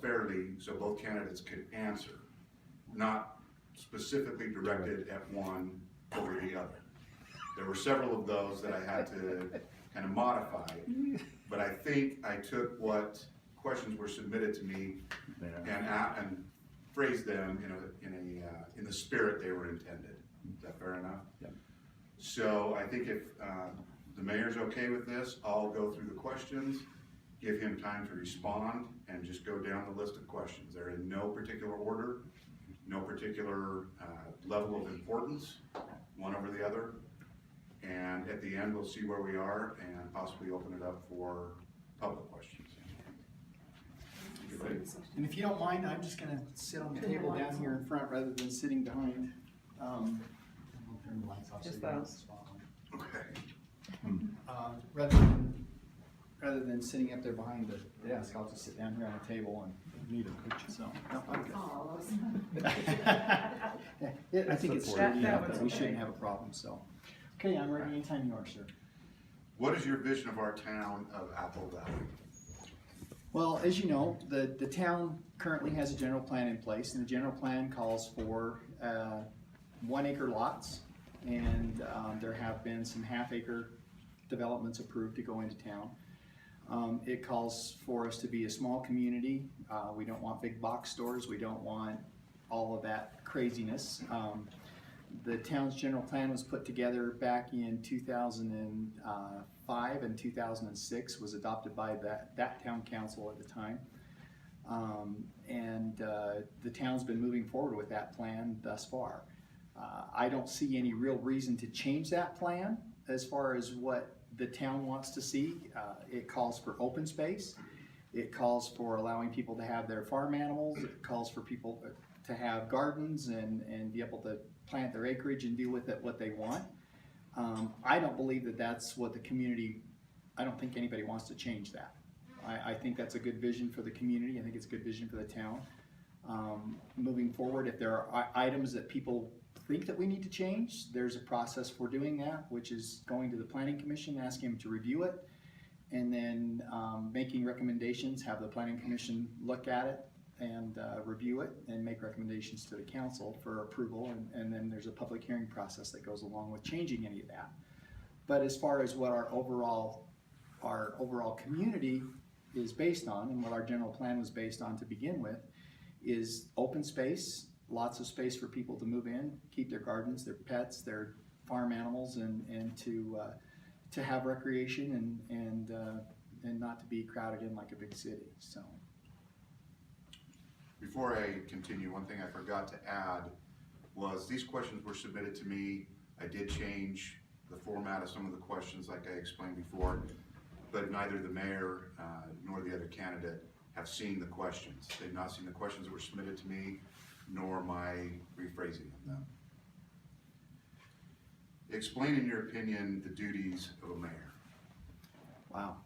fairly so both candidates could answer, not specifically directed at one over the other. There were several of those that I had to kind of modify, but I think I took what questions were submitted to me and phrased them in the spirit they were intended. Is that fair enough? Yep. So I think if the mayor's okay with this, I'll go through the questions, give him time to respond, and just go down the list of questions. They're in no particular order, no particular level of importance, one over the other. And at the end, we'll see where we are and possibly open it up for public questions. And if you don't mind, I'm just gonna sit on the table down here in front rather than sitting behind. Turn the lights off. Just those. Okay. Rather than sitting up there behind the desk, I'll just sit down here on the table and need a coach. So, no, I'm good. Yeah, I think it's sturdy enough that we shouldn't have a problem. So, okay, I'm ready anytime you are, sir. What is your vision of our town of Apple Valley? Well, as you know, the town currently has a general plan in place, and the general plan calls for 1 acre lots, and there have been some half-acre developments approved to go into town. It calls for us to be a small community. We don't want big box stores. We don't want all of that craziness. The town's general plan was put together back in 2005 and 2006, was adopted by that town council at the time. The town's been moving forward with that plan thus far. I don't see any real reason to change that plan as far as what the town wants to see. It calls for open space. It calls for allowing people to have their farm animals. It calls for people to have gardens and be able to plant their acreage and do with it what they want. I don't believe that that's what the community, I don't think anybody wants to change that. I think that's a good vision for the community. I think it's a good vision for the town. Moving forward, if there are items that people think that we need to change, there's a process for doing that, which is going to the Planning Commission, asking them to review it, and then making recommendations, have the Planning Commission look at it and review it and make recommendations to the council for approval, and then there's a public hearing process that goes along with changing any of that. But as far as what our overall community is based on, and what our general plan was based on to begin with, is open space, lots of space for people to move in, keep their gardens, their pets, their farm animals, and to have recreation and not to be crowded in like a big city. So. Before I continue, one thing I forgot to add was these questions were submitted to me. I did change the format of some of the questions like I explained before, but neither the mayor nor the other candidate have seen the questions. They've not seen the questions that were submitted to me, nor my rephrasing of them. Explain in your opinion the duties of a mayor. Wow.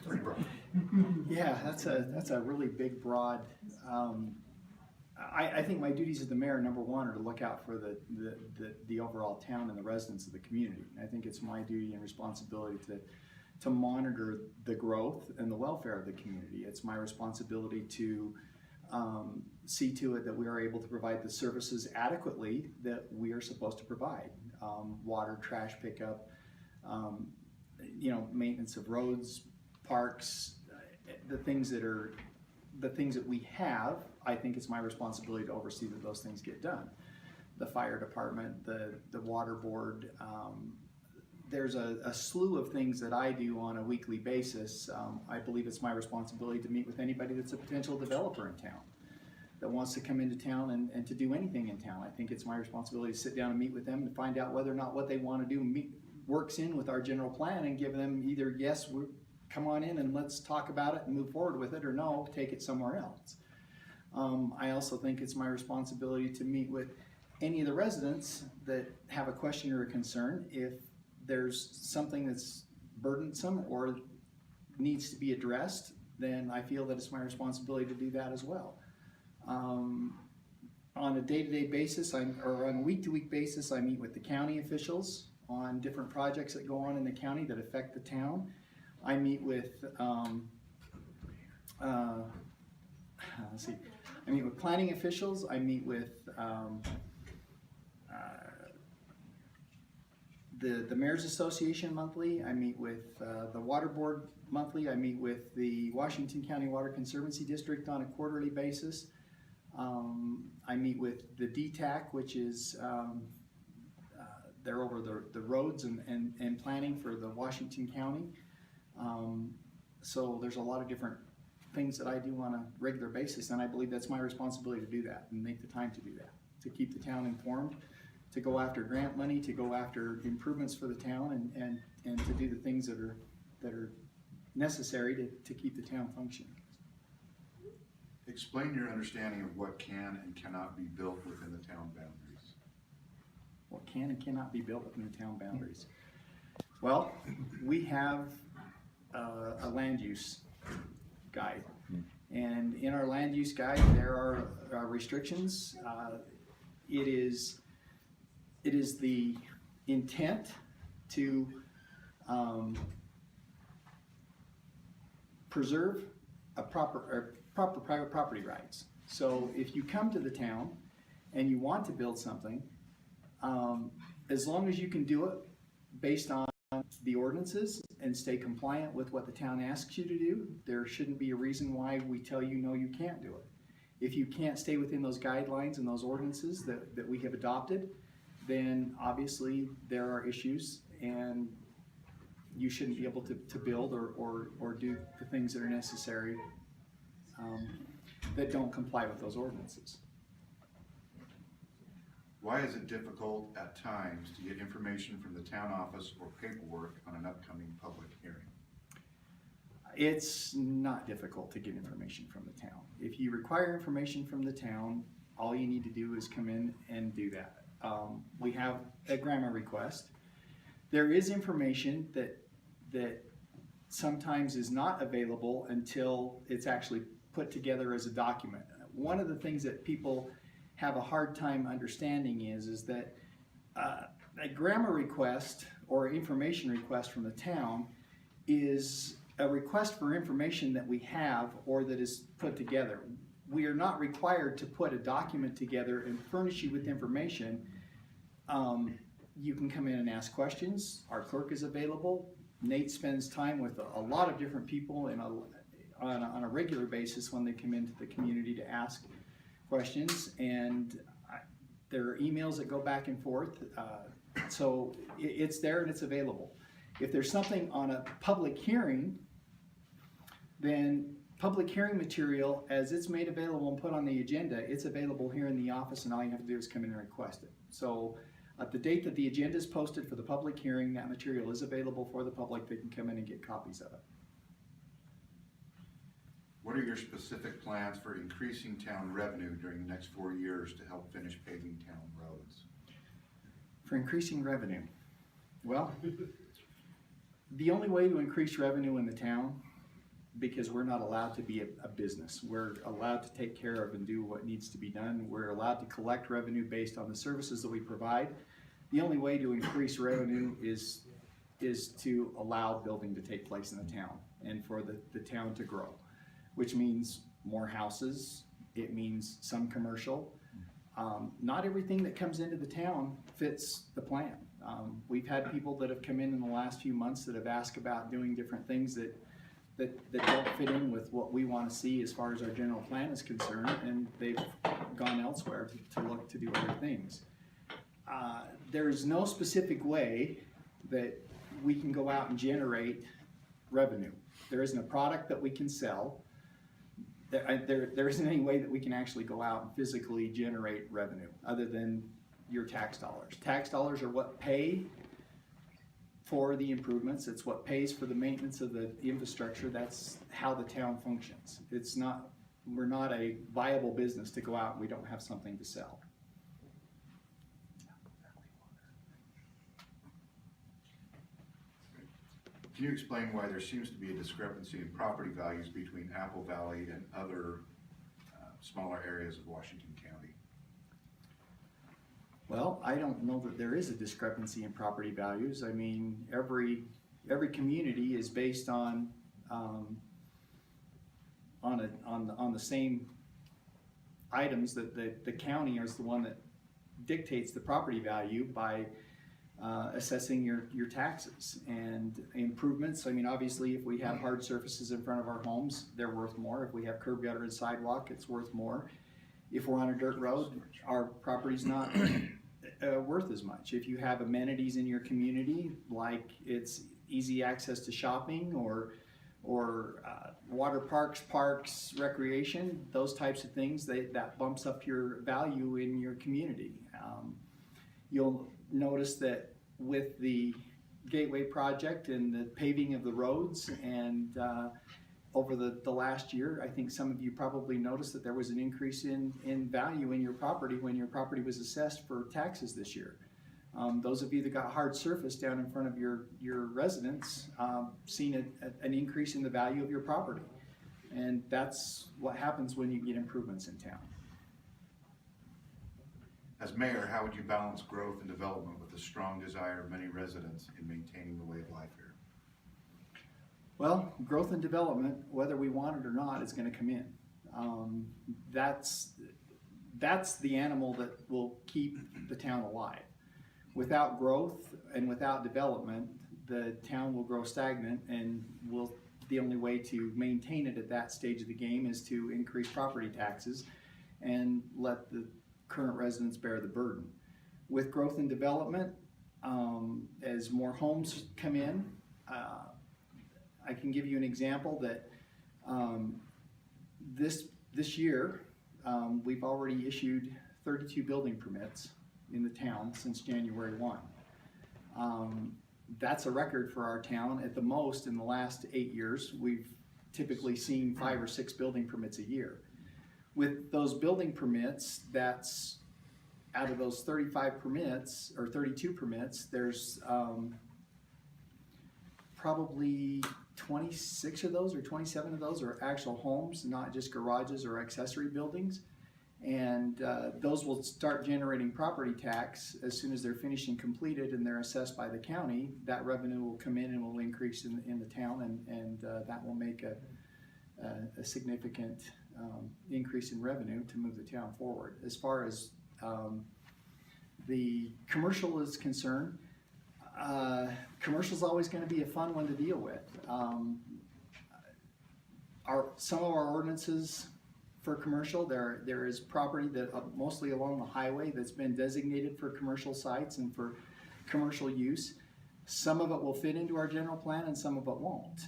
Pretty broad. Yeah, that's a really big, broad. I think my duties as the mayor, number one, are to look out for the overall town and the residents of the community. I think it's my duty and responsibility to monitor the growth and the welfare of the community. It's my responsibility to see to it that we are able to provide the services adequately that we are supposed to provide. Water, trash pickup, maintenance of roads, parks, the things that we have. I think it's my responsibility to oversee that those things get done. The fire department, the water board, there's a slew of things that I do on a weekly basis. I believe it's my responsibility to meet with anybody that's a potential developer in town that wants to come into town and to do anything in town. I think it's my responsibility to sit down and meet with them and find out whether or not what they want to do works in with our general plan, and give them either yes, come on in and let's talk about it and move forward with it, or no, take it somewhere else. I also think it's my responsibility to meet with any of the residents that have a question or a concern. If there's something that's burdensome or needs to be addressed, then I feel that it's my responsibility to do that as well. On a day-to-day basis, or on a week-to-week basis, I meet with the county officials on different projects that go on in the county that affect the town. I meet with let's see, I meet with planning officials, I meet with the Mayor's Association monthly, I meet with the Water Board monthly, I meet with the Washington County Water Conservancy District on a quarterly basis. I meet with the DTAC, which is they're over the roads and planning for the Washington County. So there's a lot of different things that I do on a regular basis, and I believe that's my responsibility to do that and make the time to do that, to keep the town informed, to go after grant money, to go after improvements for the town, and to do the things that are necessary to keep the town functioning. Explain your understanding of what can and cannot be built within the town boundaries. What can and cannot be built within the town boundaries? Well, we have a land use guide, and in our land use guide there are restrictions. It is the intent to preserve proper private property rights. So if you come to the town and you want to build something, as long as you can do it based on the ordinances and stay compliant with what the town asks you to do, there shouldn't be a reason why we tell you no, you can't do it. If you can't stay within those guidelines and those ordinances that we have adopted, then obviously there are issues and you shouldn't be able to build or do the things that are necessary that don't comply with those ordinances. Why is it difficult at times to get information from the town office or paperwork on an upcoming public hearing? It's not difficult to get information from the town. If you require information from the town, all you need to do is come in and do that. We have a grammar request. There is information that sometimes is not available until it's actually put together as a document. One of the things that people have a hard time understanding is that a grammar request or information request from the town is a request for information that we have or that is put together. We are not required to put a document together and furnish you with information. You can come in and ask questions. Our clerk is available. Nate spends time with a lot of different people on a regular basis when they come into the community to ask questions, and there are emails that go back and forth. So it's there and it's available. If there's something on a public hearing, then public hearing material, as it's made available and put on the agenda, it's available here in the office, and all you have to do is come in and request it. So at the date that the agenda is posted for the public hearing, that material is available for the public. They can come in and get copies of it. What are your specific plans for increasing town revenue during the next 4 years to help finish paving town roads? For increasing revenue, well, the only way to increase revenue in the town, because we're not allowed to be a business. We're allowed to take care of and do what needs to be done. We're allowed to collect revenue based on the services that we provide. The only way to increase revenue is to allow building to take place in the town and for the town to grow, which means more houses. It means some commercial. Not everything that comes into the town fits the plan. We've had people that have come in the last few months that have asked about doing different things that don't fit in with what we want to see as far as our general plan is concerned, and they've gone elsewhere to look to do other things. There is no specific way that we can go out and generate revenue. There isn't a product that we can sell. There isn't any way that we can actually go out and physically generate revenue other than your tax dollars. Tax dollars are what pay for the improvements. It's what pays for the maintenance of the infrastructure. That's how the town functions. We're not a viable business to go out and we don't have something to sell. Can you explain why there seems to be a discrepancy in property values between Apple Valley and other smaller areas of Washington County? Well, I don't know that there is a discrepancy in property values. I mean, every community is based on on the same items that the county is the one that dictates the property value by assessing your taxes and improvements. I mean, obviously, if we have hard surfaces in front of our homes, they're worth more. If we have curb, gutter, and sidewalk, it's worth more. If we're on a dirt road, our property's not worth as much. If you have amenities in your community, like it's easy access to shopping or water parks, recreation, those types of things, that bumps up your value in your community. You'll notice that with the Gateway project and the paving of the roads and over the last year, I think some of you probably noticed that there was an increase in value in your property when your property was assessed for taxes this year. Those of you that got hard surface down in front of your residence seen an increase in the value of your property. And that's what happens when you get improvements in town. As mayor, how would you balance growth and development with the strong desire of many residents in maintaining the way of life here? Well, growth and development, whether we want it or not, is going to come in. That's the animal that will keep the town alive. Without growth and without development, the town will grow stagnant, and the only way to maintain it at that stage of the game is to increase property taxes and let the current residents bear the burden. With growth and development, as more homes come in, I can give you an example that this year we've already issued 32 building permits in the town since January 1. That's a record for our town. At the most, in the last 8 years, we've typically seen 5 or 6 building permits a year. With those building permits, that's out of those 35 permits or 32 permits, there's probably 26 of those or 27 of those are actual homes, not just garages or accessory buildings. And those will start generating property tax as soon as they're finished and completed and they're assessed by the county. That revenue will come in and will increase in the town, and that will make a significant increase in revenue to move the town forward. As far as the commercial is concerned, commercial is always going to be a fun one to deal with. Some of our ordinances for commercial, there is property that mostly along the highway that's been designated for commercial sites and for commercial use. Some of it will fit into our general plan and some of it won't.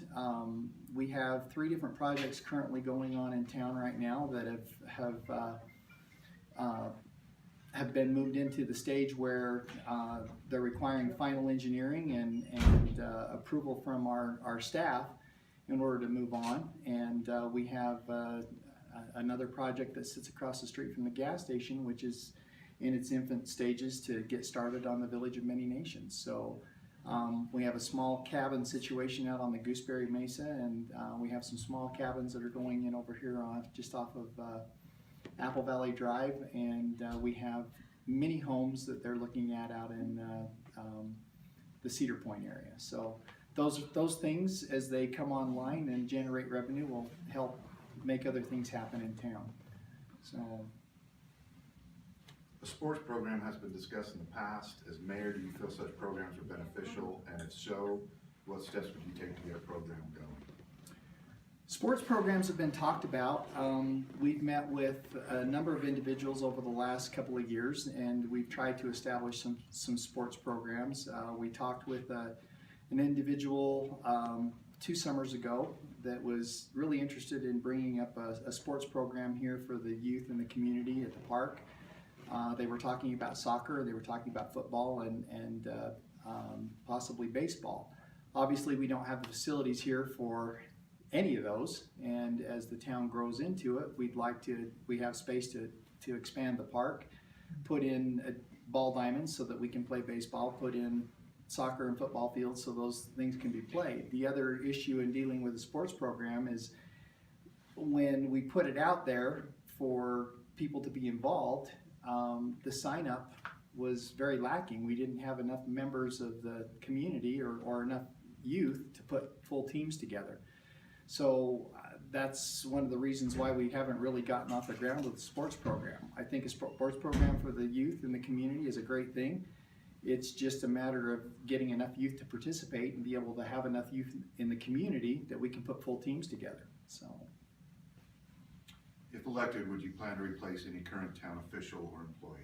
We have 3 different projects currently going on in town right now that have been moved into the stage where they're requiring final engineering and approval from our staff in order to move on. And we have another project that sits across the street from the gas station, which is in its infant stages to get started on the Village of Many Nations. So we have a small cabin situation out on the Gooseberry Mesa, and we have some small cabins that are going in over here just off of Apple Valley Drive, and we have mini homes that they're looking at out in the Cedar Point area. So those things, as they come online and generate revenue, will help make other things happen in town. So The sports program has been discussed in the past. As mayor, do you feel such programs are beneficial? And if so, what steps would you take to get a program going? sports programs have been talked about. We've met with a number of individuals over the last couple of years, and we've tried to establish some sports programs. We talked with an individual 2 summers ago that was really interested in bringing up a sports program here for the youth in the community at the park. They were talking about soccer, they were talking about football, and possibly baseball. Obviously, we don't have the facilities here for any of those, and as the town grows into it, we have space to expand the park, put in ball diamonds so that we can play baseball, put in soccer and football fields so those things can be played. The other issue in dealing with the sports program is when we put it out there for people to be involved, the sign up was very lacking. We didn't have enough members of the community or enough youth to put full teams together. So that's one of the reasons why we haven't really gotten off the ground with the sports program. I think a sports program for the youth in the community is a great thing. It's just a matter of getting enough youth to participate and be able to have enough youth in the community that we can put full teams together, so. If elected, would you plan to replace any current town official or employee?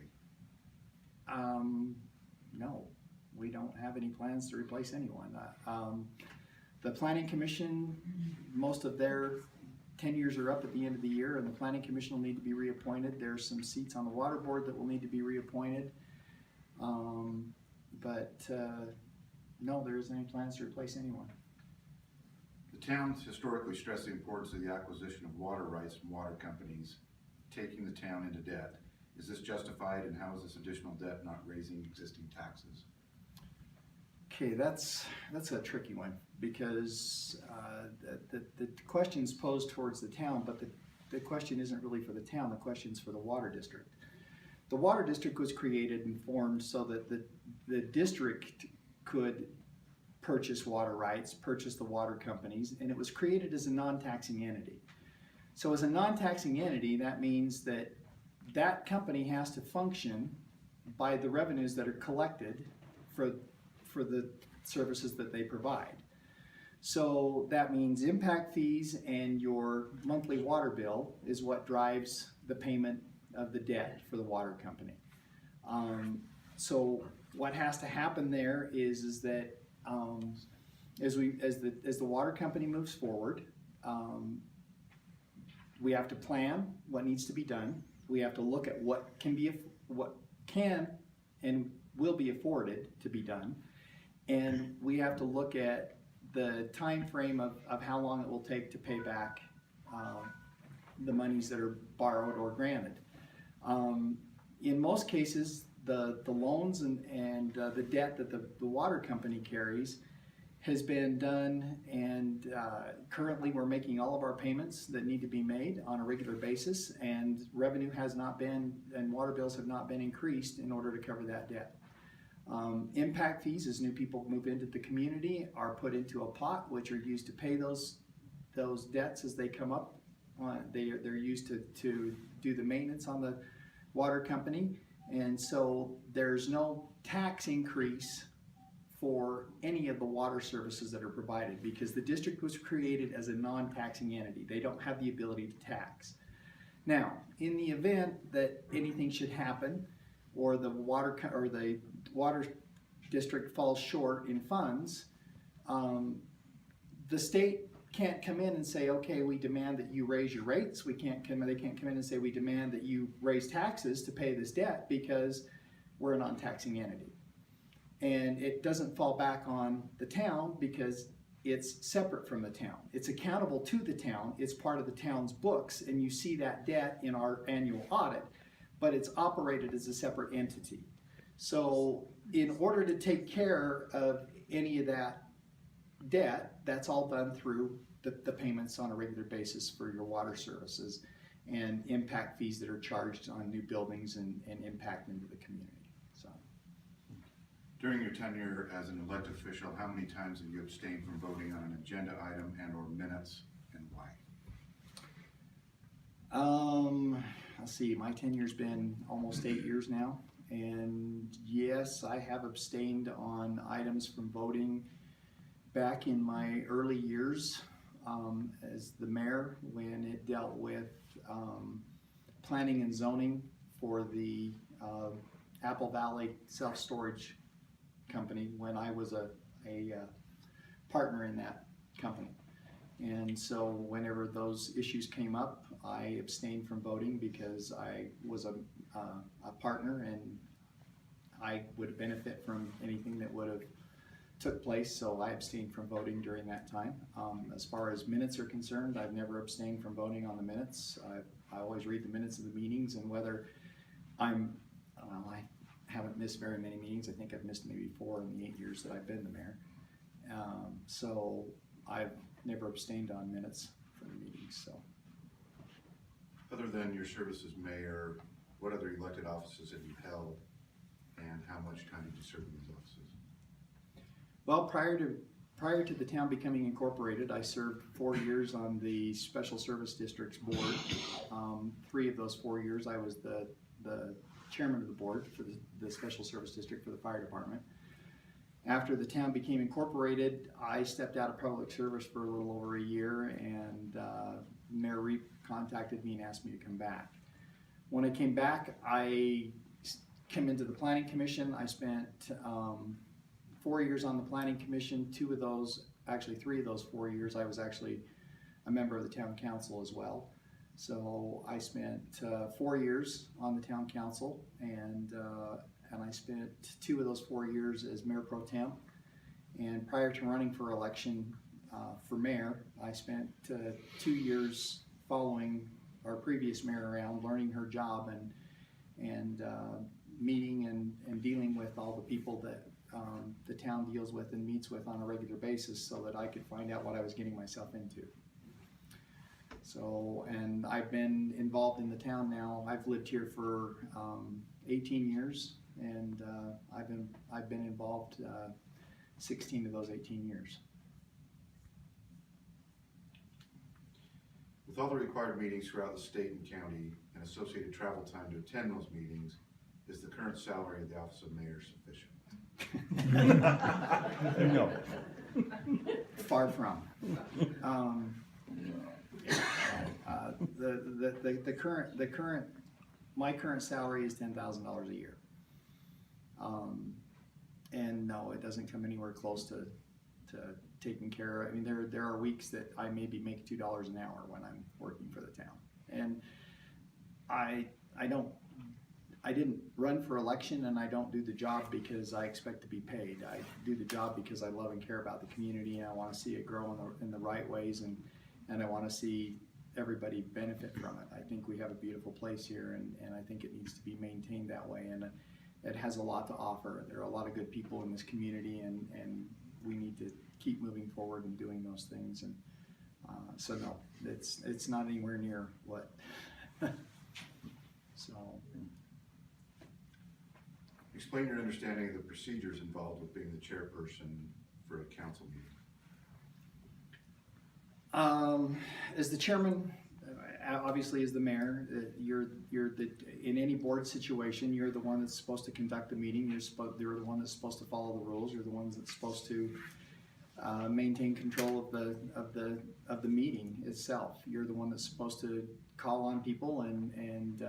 No, we don't have any plans to replace anyone. The Planning Commission, most of their tenures are up at the end of the year, and the Planning Commission will need to be reappointed. There's some seats on the Water Board that will need to be reappointed. No, there isn't any plans to replace anyone. The town's historically stressed the importance of the acquisition of water rights from water companies, taking the town into debt. Is this justified, and how is this additional debt not raising existing taxes? Okay, that's a tricky one, because the question's posed towards the town, but the question isn't really for the town, the question's for the water district. The water district was created and formed so that the district could purchase water rights, purchase the water companies, and it was created as a non-taxing entity. So as a non-taxing entity, that means that that company has to function by the revenues that are collected for the services that they provide. So that means impact fees and your monthly water bill is what drives the payment of the debt for the water company. So what has to happen there is that as the water company moves forward, we have to plan what needs to be done. We have to look at what can and will be afforded to be done, and we have to look at the time frame of how long it will take to pay back the monies that are borrowed or granted. In most cases, the loans and the debt that the water company carries has been done, and currently we're making all of our payments that need to be made on a regular basis, and revenue has not been, and water bills have not been increased in order to cover that debt. Impact fees, as new people move into the community, are put into a pot which are used to pay those debts as they come up. They're used to do the maintenance on the water company, and so there's no tax increase for any of the water services that are provided, because the district was created as a non-taxing entity. They don't have the ability to tax. Now, in the event that anything should happen, or the water district falls short in funds, the state can't come in and say, okay, we demand that you raise your rates. They can't come in and say, we demand that you raise taxes to pay this debt, because we're a non-taxing entity. And it doesn't fall back on the town because it's separate from the town. It's accountable to the town. It's part of the town's books, and you see that debt in our annual audit, but it's operated as a separate entity. So in order to take care of any of that debt, that's all done through the payments on a regular basis for your water services and impact fees that are charged on new buildings and impact into the community. So, During your tenure as an elected official, how many times have you abstained from voting on an agenda item and or minutes, and why? Let's see, my tenure's been almost 8 years now, and yes, I have abstained on items from voting back in my early years as the mayor, when it dealt with planning and zoning for the Apple Valley Self-Storage Company, when I was a partner in that company. And so whenever those issues came up, I abstained from voting because I was a partner, and I would benefit from anything that would have took place, so I abstained from voting during that time. As far as minutes are concerned, I've never abstained from voting on the minutes. I always read the minutes of the meetings, and whether I haven't missed very many meetings. I think I've missed maybe 4 in the 8 years that I've been the mayor. So I've never abstained on minutes from the meetings. So, Other than your service as mayor, what other elected offices have you held, and how much time did you serve in these offices? well, prior to Prior to the town becoming incorporated, I served 4 years on the Special Service District's board. 3 of those 4 years, I was the chairman of the board for the Special Service District for the fire department. After the town became incorporated, I stepped out of public service for a little over a year, and Mayor Reep contacted me and asked me to come back. When I came back, I came into the Planning Commission. I spent 4 years on the Planning Commission. 3 of those 4 years, I was actually a member of the Town Council as well. So I spent 4 years on the Town Council, and I spent 2 of those 4 years as Mayor Pro Tem. And prior to running for election for mayor, I spent 2 years following our previous mayor around, learning her job and meeting and dealing with all the people that the town deals with and meets with on a regular basis, so that I could find out what I was getting myself into. So, and I've been involved in the town now. I've lived here for 18 years, and I've been involved 16 of those 18 years. With all the required meetings throughout the state and county and associated travel time to attend those meetings, is the current salary of the office of mayor sufficient? No. Far from. My current salary is $10,000 a year. And no, it doesn't come anywhere close to taking care of. I mean, there are weeks that I maybe make $2 an hour when I'm working for the town. And I didn't run for election, and I don't do the job because I expect to be paid. I do the job because I love and care about the community, and I want to see it grow in the right ways, and I want to see everybody benefit from it. I think we have a beautiful place here, and I think it needs to be maintained that way, and it has a lot to offer. There are a lot of good people in this community, and we need to keep moving forward and doing those things. And so no, it's not anywhere near what. So. Explain your understanding of the procedures involved with being the chairperson for a council meeting. As the chairman, obviously as the mayor, you're in any board situation, you're the one that's supposed to conduct the meeting. You're the one that's supposed to follow the rules. You're the one that's supposed to maintain control of the meeting itself. You're the one that's supposed to call on people and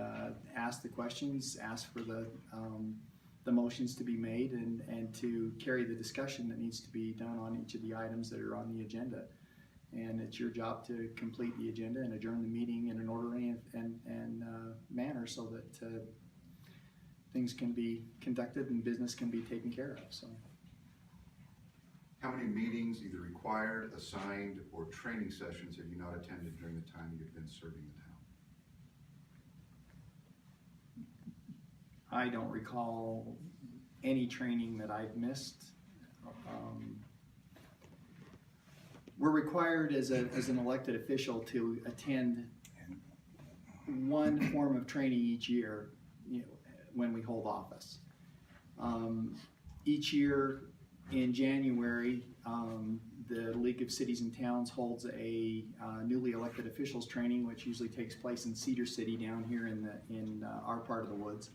ask the questions, ask for the motions to be made, and to carry the discussion that needs to be done on each of the items that are on the agenda. And it's your job to complete the agenda and adjourn the meeting in an orderly and manner, so that things can be conducted and business can be taken care of. So, how many meetings, either required, assigned, or training sessions have you not attended during the time you've been serving the town? I don't recall any training that I've missed. We're required as an elected official to attend one form of training each year, when we hold office. Each year in January, the League of Cities and Towns holds a newly elected officials training, which usually takes place in Cedar City down here in our part of the woods.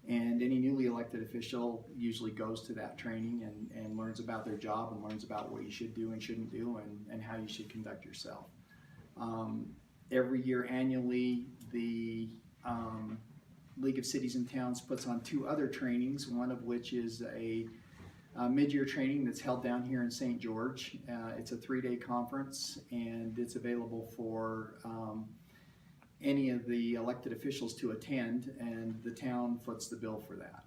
And any newly elected official usually goes to that training and learns about their job and learns about what you should do and shouldn't do, and how you should conduct yourself. Every year annually, the League of Cities and Towns puts on 2 other trainings, one of which is a mid-year training that's held down here in St. George. It's a 3-day conference, and it's available for any of the elected officials to attend, and the town foots the bill for that.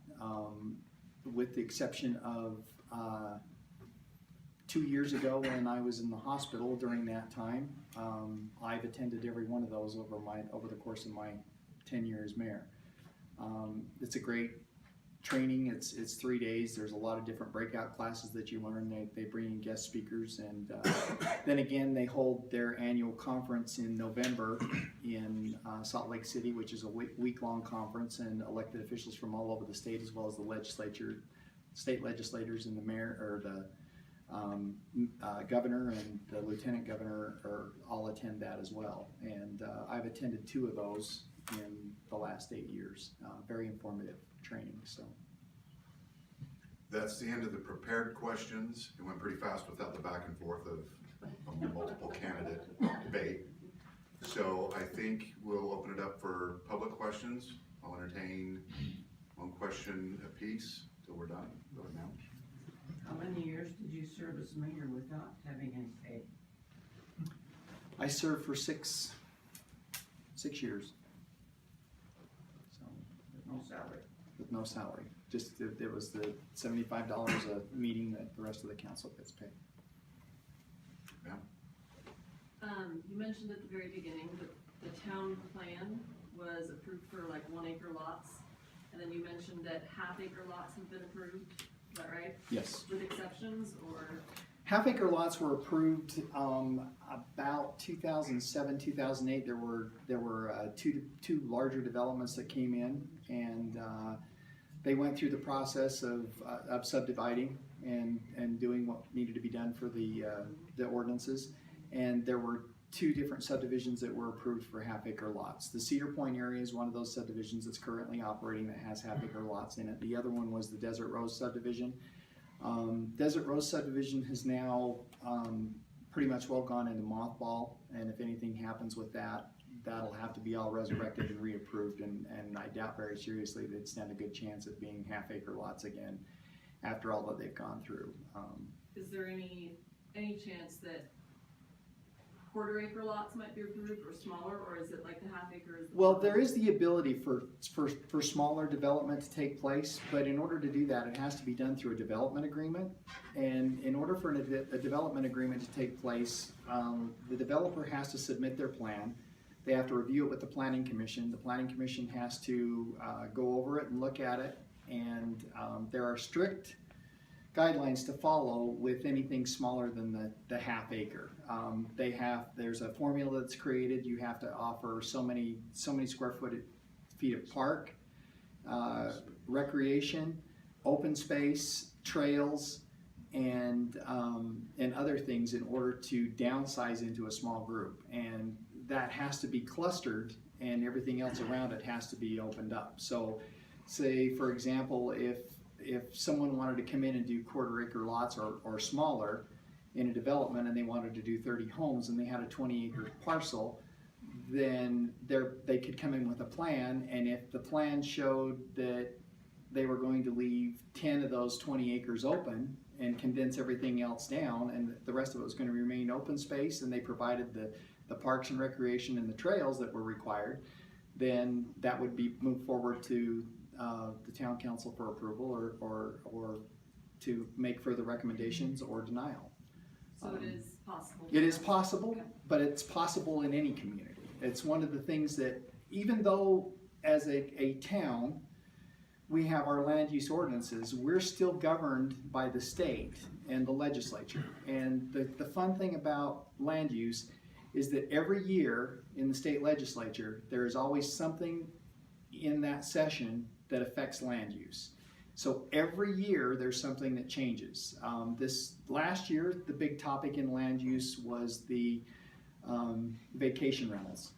With the exception of 2 years ago when I was in the hospital during that time, I've attended every one of those over the course of my tenure as mayor. It's a great training. It's 3 days. There's a lot of different breakout classes that you learn. They bring in guest speakers, and then again they hold their annual conference in November in Salt Lake City, which is a week-long conference, and elected officials from all over the state, as well as the legislature, state legislators, and the mayor, or Governor and the lieutenant governor all attend that as well. And I've attended 2 of those in the last 8 years. Very informative training, so. That's the end of the prepared questions. It went pretty fast without the back and forth of a multiple candidate debate. So I think we'll open it up for public questions. I'll entertain 1 question apiece till we're done. Go ahead, ma'am. How many years did you serve as mayor without having any pay? I served for 6 years. So, No salary? with no salary. Just, it was the $75 a meeting that the rest of the council gets paid. Yeah. You mentioned at the very beginning that the town plan was approved for like 1 acre lots. And then you mentioned that half-acre lots have been approved, is that right? Yes. With exceptions, or? Half-acre lots were approved about 2007, 2008. There were two larger developments that came in, and they went through the process of subdividing and doing what needed to be done for the ordinances. And there were 2 different subdivisions that were approved for half-acre lots. The Cedar Point area is one of those subdivisions that's currently operating that has half-acre lots in it. The other one was the Desert Rose subdivision. Desert Rose subdivision has now pretty much well gone into mothball, and if anything happens with that, that'll have to be all resurrected and reapproved, and I doubt very seriously they'd stand a good chance of being half-acre lots again after all that they've gone through. Is there any chance that 1/4 acre lots might be approved, or smaller, or is it like the half-acre is? Well, there is the ability for smaller development to take place, but in order to do that, it has to be done through a development agreement. And in order for a development agreement to take place, the developer has to submit their plan. They have to review it with the Planning Commission. The Planning Commission has to go over it and look at it, and there are strict guidelines to follow with anything smaller than the half-acre. There's a formula that's created. You have to offer so many square feet of park, recreation, open space, trails, and other things in order to downsize into a small group. And that has to be clustered, and everything else around it has to be opened up. So, say for example, if someone wanted to come in and do 1/4 acre lots or smaller in a development, and they wanted to do 30 homes, and they had a 20-acre parcel, then they could come in with a plan, and if the plan showed that they were going to leave 10 of those 20 acres open and condense everything else down, and the rest of it was going to remain open space, and they provided the parks and recreation and the trails that were required, then that would be moved forward to the town council for approval, or to make further recommendations or denial. So it is possible? It is possible, Okay. but it's possible in any community. It's one of the things that, even though as a town, we have our land use ordinances, we're still governed by the state and the legislature. And the fun thing about land use is that every year in the state legislature, there is always something in that session that affects land use. So every year there's something that changes. This last year, the big topic in land use was the vacation rentals.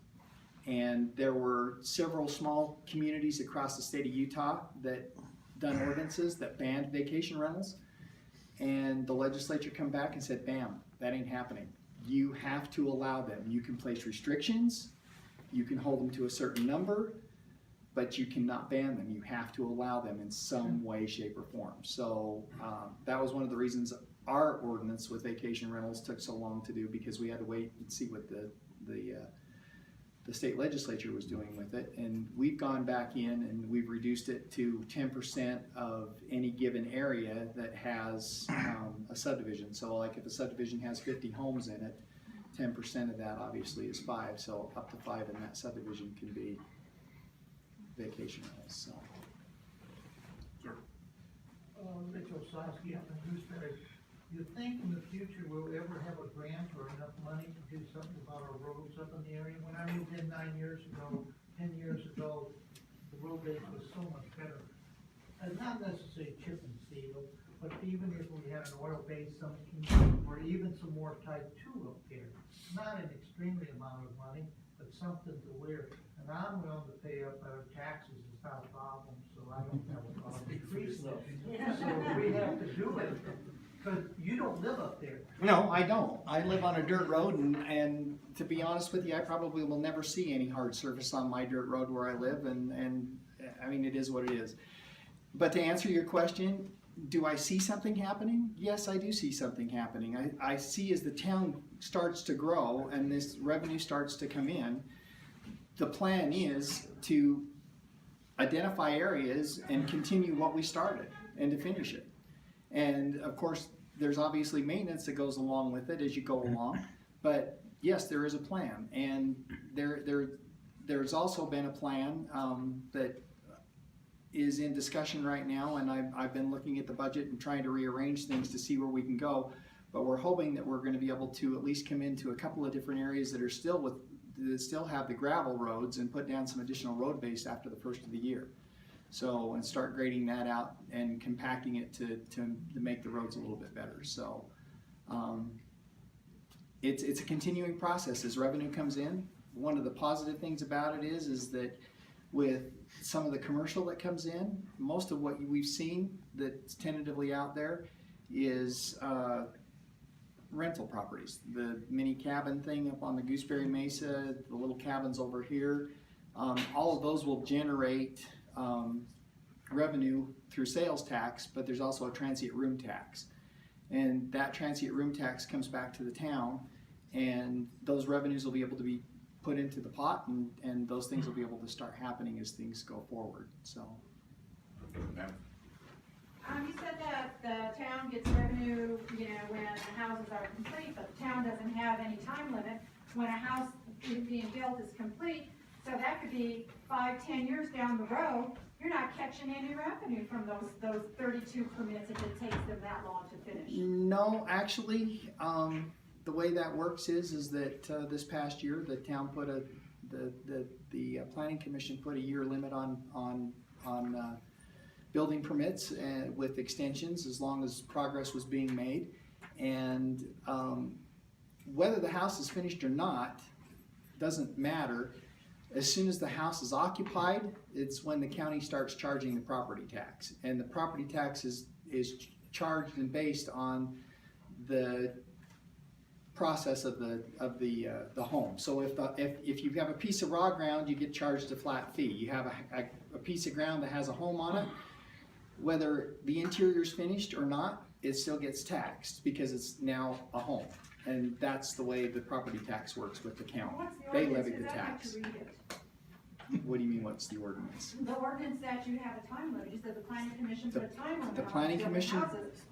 And there were several small communities across the state of Utah that done ordinances that banned vacation rentals. And the legislature come back and said, bam, that ain't happening. You have to allow them. You can place restrictions, you can hold them to a certain number, but you cannot ban them. You have to allow them in some way, shape, or form. So that was one of the reasons our ordinance with vacation rentals took so long to do, because we had to wait and see what the state legislature was doing with it. And we've gone back in and we've reduced it to 10% of any given area that has a subdivision. So like if a subdivision has 50 homes in it, 10% of that obviously is 5. So up to 5 in that subdivision can be vacation rentals. So. Sure. Mitchell Sosky up in Gooseberry. You think in the future we'll ever have a grant or enough money to do something about our roads up in the area? When I moved in 9 years ago, 10 years ago, the road base was so much better. And not necessarily chip and seal, but even if we had an oil-based something, or even some more type two up there, not an extremely amount of money, but something to where, and I'm willing to pay up our taxes, it's not a problem, so I don't have a problem increasing it. So if we have to do it, cause you don't live up there. No, I don't. I live on a dirt road, and to be honest with you, I probably will never see any hard surface on my dirt road where I live, and I mean, it is what it is. But to answer your question, do I see something happening? Yes, I do see something happening. I see as the town starts to grow and this revenue starts to come in, the plan is to identify areas and continue what we started and to finish it. And of course, there's obviously maintenance that goes along with it as you go along, but yes, there is a plan. And there's also been a plan that is in discussion right now, and I've been looking at the budget and trying to rearrange things to see where we can go, but we're hoping that we're going to be able to at least come into a couple of different areas that are still have the gravel roads and put down some additional road base after the first of the year. So, and start grading that out and compacting it to make the roads a little bit better. So it's a continuing process as revenue comes in. One of the positive things about it is that with some of the commercial that comes in, most of what we've seen that's tentatively out there is rental properties. The mini cabin thing up on the Gooseberry Mesa, the little cabins over here, all of those will generate revenue through sales tax, but there's also a transient room tax. And that transient room tax comes back to the town, and those revenues will be able to be put into the pot, and those things will be able to start happening as things go forward. So. You said that the town gets revenue, when the houses are complete, but the town doesn't have any time limit when a house being built is complete. So that could be 5-10 years down the road. You're not catching any revenue from those 32 permits if it takes them that long to finish. No, actually, the way that works is that this past year the town put the planning commission put a year limit on building permits with extensions as long as progress was being made, and whether the house is finished or not doesn't matter. As soon as the house is occupied, it's when the county starts charging the property tax, and the property tax is charged and based on the process of the home. So if you have a piece of raw ground, you get charged a flat fee. You have a piece of ground that has a home on it, whether the interior is finished or not, it still gets taxed because it's now a home. And that's the way the property tax works with the county. They levy the tax. What do you mean, what's the ordinance? The ordinance that you have a time limit, you said the planning commission put a time limit. The planning commission,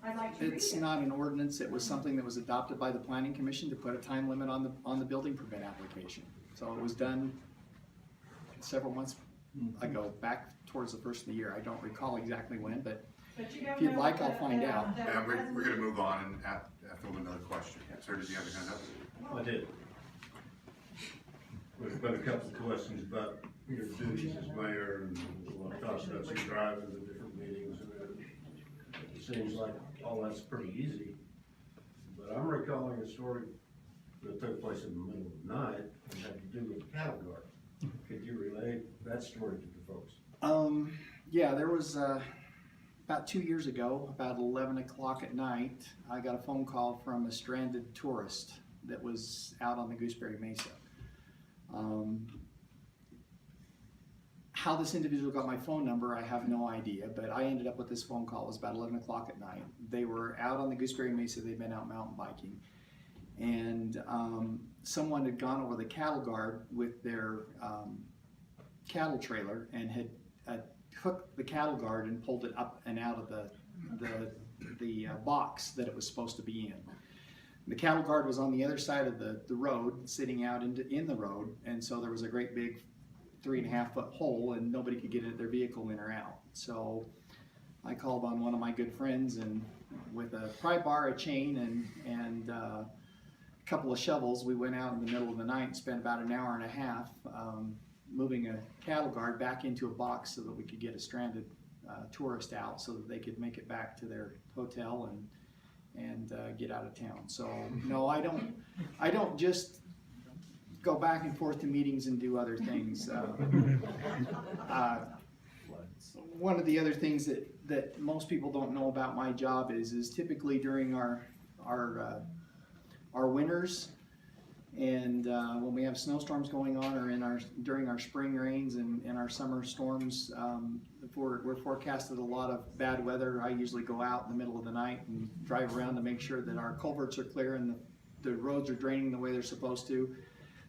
I'd like to read it. it's not an ordinance, it was something that was adopted by the planning commission to put a time limit on the building permit application. So it was done several months ago, back towards the first of the year. I don't recall exactly when, but if you'd like, I'll find out. And we're gonna move on and ask them another question. Sir, did you have a hand up? I did. There's been a couple of questions about your duties as mayor, and a lot of talks about you driving to different meetings, and it seems like all that's pretty easy. But I'm recalling a story that took place in the middle of the night and had to do with the cattle guard. Could you relay that story to the folks? Yeah, there was about 2 years ago, about 11 o'clock at night, I got a phone call from a stranded tourist that was out on the Gooseberry Mesa. How this individual got my phone number, I have no idea, but I ended up with this phone call. It was about 11 o'clock at night. They were out on the Gooseberry Mesa. They'd been out mountain biking, and someone had gone over the cattle guard with their cattle trailer and had hooked the cattle guard and pulled it up and out of the box that it was supposed to be in. The cattle guard was on the other side of the road, sitting out in the road, and so there was a great big 3.5 foot hole, and nobody could get their vehicle in or out. So I called on one of my good friends, and with a pry bar, a chain, and a couple of shovels, we went out in the middle of the night and spent about an hour and a half moving a cattle guard back into a box so that we could get a stranded tourists out so that they could make it back to their hotel and get out of town. So no, I don't just go back and forth to meetings and do other things. One of the other things that most people don't know about my job is typically during our winters and when we have snowstorms going on, or during our spring rains and our summer storms, if we're forecasted a lot of bad weather, I usually go out in the middle of the night and drive around to make sure that our culverts are clear and the roads are draining the way they're supposed to.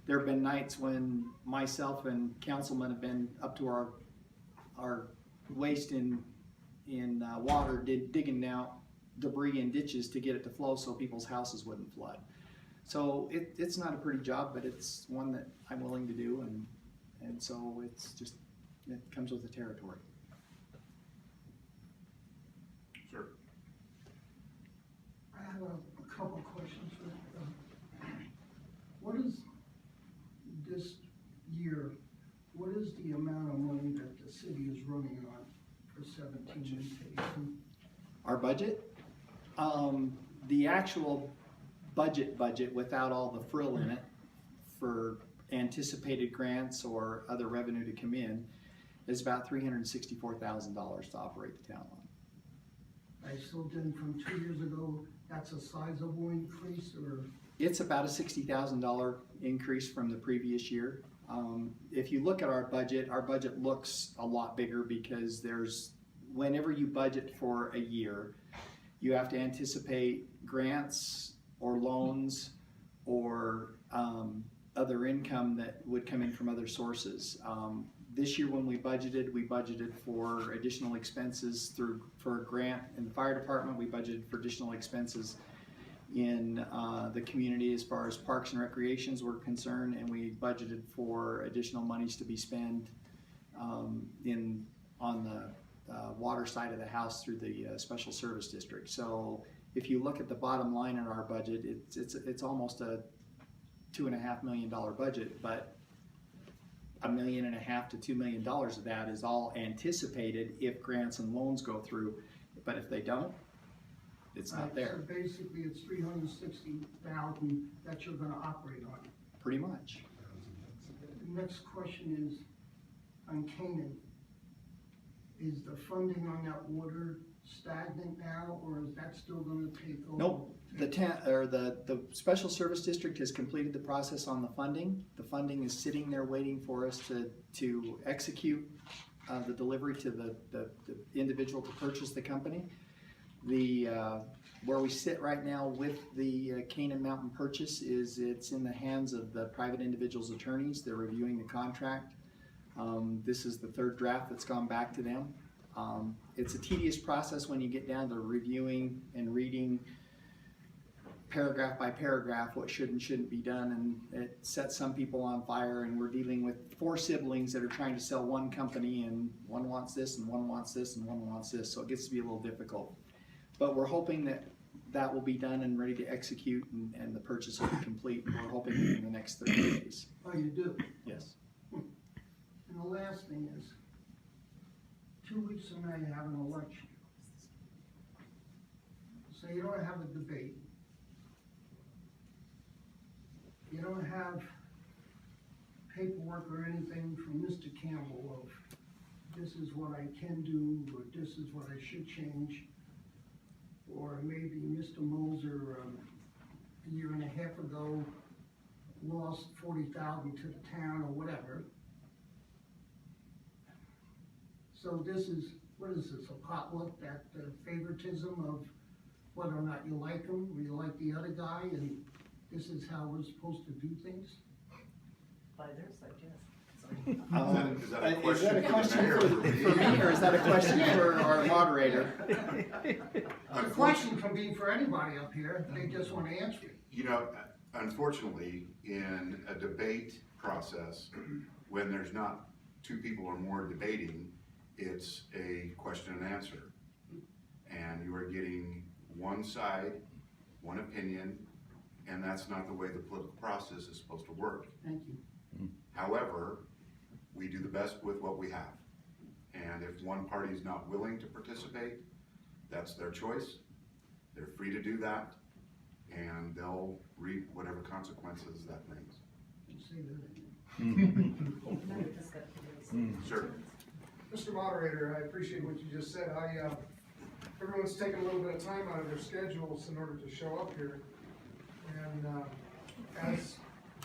There have been nights when myself and councilmen have been up to our waist in water, digging out debris in ditches to get it to flow so people's houses wouldn't flood. So it's not a pretty job, but it's one that I'm willing to do, and so it's just, it comes with the territory. Sir? I have a couple questions. What is this year, what is the amount of money that the city is running on for 17 and 18? Our budget? The actual budget without all the frill in it for anticipated grants or other revenue to come in is about $364,000 to operate the town on. I still didn't, from 2 years ago, that's a sizable increase, or? It's about a $60,000 increase from the previous year. If you look at our budget looks a lot bigger because whenever you budget for a year, you have to anticipate grants or loans or other income that would come in from other sources. This year when we budgeted for additional expenses for a grant in the fire department. We budgeted for additional expenses in the community as far as parks and recreations were concerned, and we budgeted for additional monies to be spent on the water side of the house through the special service district. So if you look at the bottom line in our budget, it's almost a $2.5 million budget, but $1.5 million to $2 million of that is all anticipated if grants and loans go through. But if they don't, it's not there. So basically it's 360,000 that you're gonna operate on. Pretty much. The next question is on Canaan. Is the funding on that water stagnant now, or is that still gonna take over? Nope. The special service district has completed the process on the funding. The funding is sitting there waiting for us to execute the delivery to the individual to purchase the company. Where we sit right now with the Canaan Mountain purchase is it's in the hands of the private individual's attorneys. They're reviewing the contract. This is the third draft that's gone back to them. It's a tedious process when you get down to reviewing and reading paragraph by paragraph what should and shouldn't be done, and it sets some people on fire. And we're dealing with 4 siblings that are trying to sell one company, and one wants this and one wants this and one wants this, so it gets to be a little difficult. But we're hoping that will be done and ready to execute, and the purchase will be complete, and we're hoping in the next 30 days. Oh, you do? Yes. And the last thing is, 2 weeks from now you have an election. So you don't have a debate. You don't have paperwork or anything from Mr. Campbell of this is what I can do, or this is what I should change. Or maybe Mr. Moser, a year and a half ago, lost 40,000 to the town or whatever. So this is, what is this, a potluck, that favoritism of whether or not you like him or you like the other guy, and this is how we're supposed to do things? By their side, yes. Is that a Is that a question question for the mayor? for me, or is that a question for our moderator? The question can be for anybody up here, if they just want to answer it. You know, unfortunately, in a debate process, when there's not 2 people or more debating, it's a question and answer. And you are getting one side, one opinion, and that's not the way the political process is supposed to work. Thank you. However, we do the best with what we have. And if one party is not willing to participate, that's their choice. They're free to do that, and they'll reap whatever consequences that brings. Say that again. Sure. Mr. Moderator, I appreciate what you just said. Everyone's taking a little bit of time out of their schedules in order to show up here. And, as,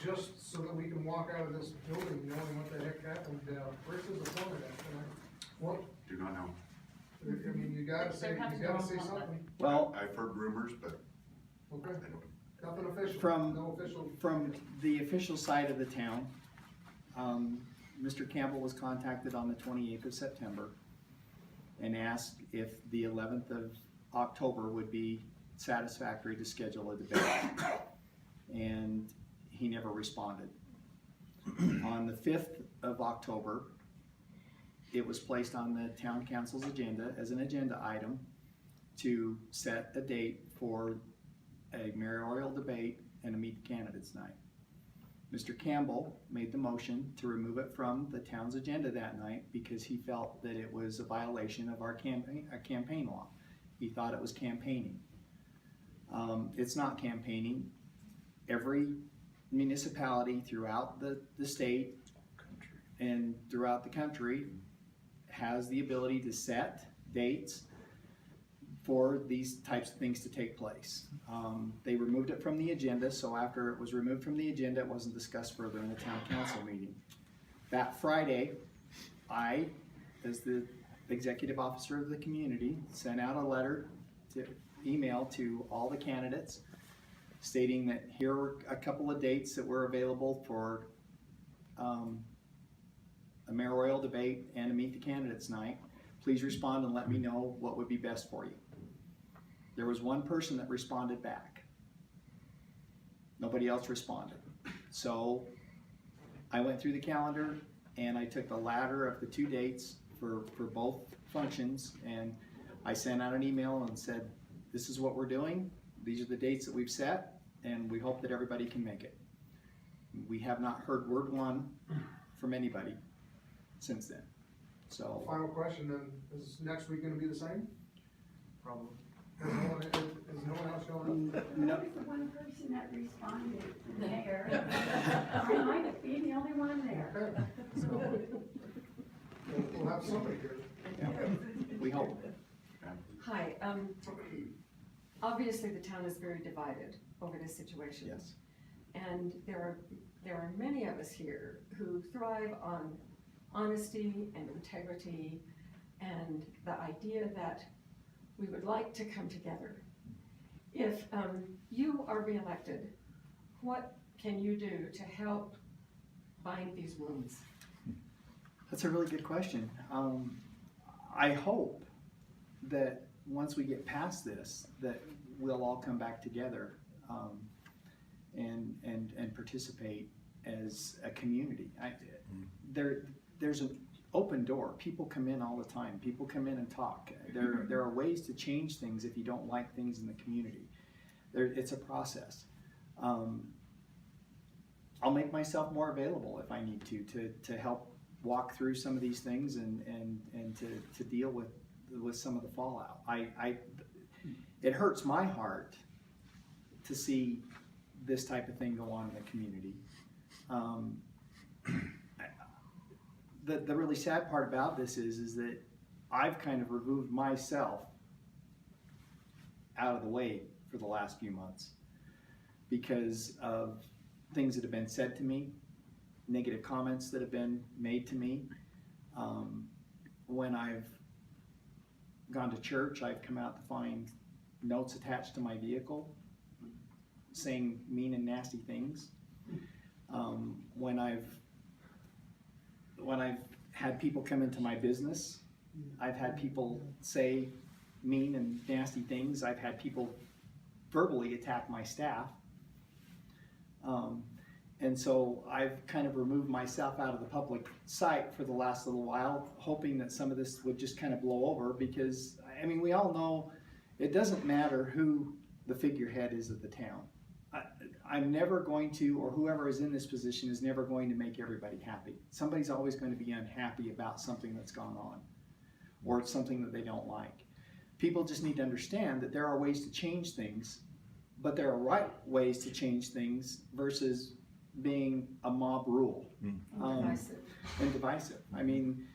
just so that we can walk out of this building knowing what the heck happened, where's his appointment at tonight? What, Do not know. I mean, you gotta say something. Well, I've heard rumors, but Okay, I don't. nothing official, From- no official. from the official side of the town, Mr. Campbell was contacted on the 28th of September and asked if the 11th of October would be satisfactory to schedule a debate. And he never responded. On the 5th of October, it was placed on the town council's agenda as an agenda item to set a date for a mayoral debate and a meet the candidates night. Mr. Campbell made the motion to remove it from the town's agenda that night because he felt that it was a violation of our campaign law. He thought it was campaigning. It's not campaigning. Every municipality throughout the state and throughout the country has the ability to set dates for these types of things to take place. They removed it from the agenda, so after it was removed from the agenda, it wasn't discussed further in the town council meeting. That Friday, I, as the executive officer of the community, sent out a letter to email to all the candidates stating that here were a couple of dates that were available for a mayoral debate and a meet the candidates night. Please respond and let me know what would be best for you. There was one person that responded back. Nobody else responded. So I went through the calendar and I took the latter of the two dates for both functions, and I sent out an email and said, this is what we're doing. These are the dates that we've set, and we hope that everybody can make it. We have not heard word one from anybody since then. So Final question then, is next week gonna be the same? probably. Is no one else going? No. I was the one person that responded, the mayor. I might be the only one there. Okay. So, we'll have somebody here. We hope. Hi, obviously the town is very divided over this situation. Yes. And there are many of us here who thrive on honesty and integrity and the idea that we would like to come together. If you are reelected, what can you do to help bind these wounds? That's a really good question. I hope that once we get past this, that we'll all come back together and participate as a community. There's an open door. People come in all the time. People come in and talk. There are ways to change things if you don't like things in the community. It's a process. I'll make myself more available if I need to help walk through some of these things and to deal with some of the fallout. It hurts my heart to see this type of thing go on in the community. The really sad part about this is that I've kind of removed myself out of the way for the last few months because of things that have been said to me, negative comments that have been made to me. When I've gone to church, I've come out to find notes attached to my vehicle saying mean and nasty things. When I've had people come into my business, I've had people say mean and nasty things. I've had people verbally attack my staff. And so I've kind of removed myself out of the public sight for the last little while, hoping that some of this would just kind of blow over, because, I mean, we all know it doesn't matter who the figurehead is of the town. I'm never going to, or whoever is in this position is never going to make everybody happy. Somebody's always going to be unhappy about something that's gone on. or it's something that they don't like. People just need to understand that there are ways to change things, but there are right ways to change things versus being a mob rule. And divisive. I mean,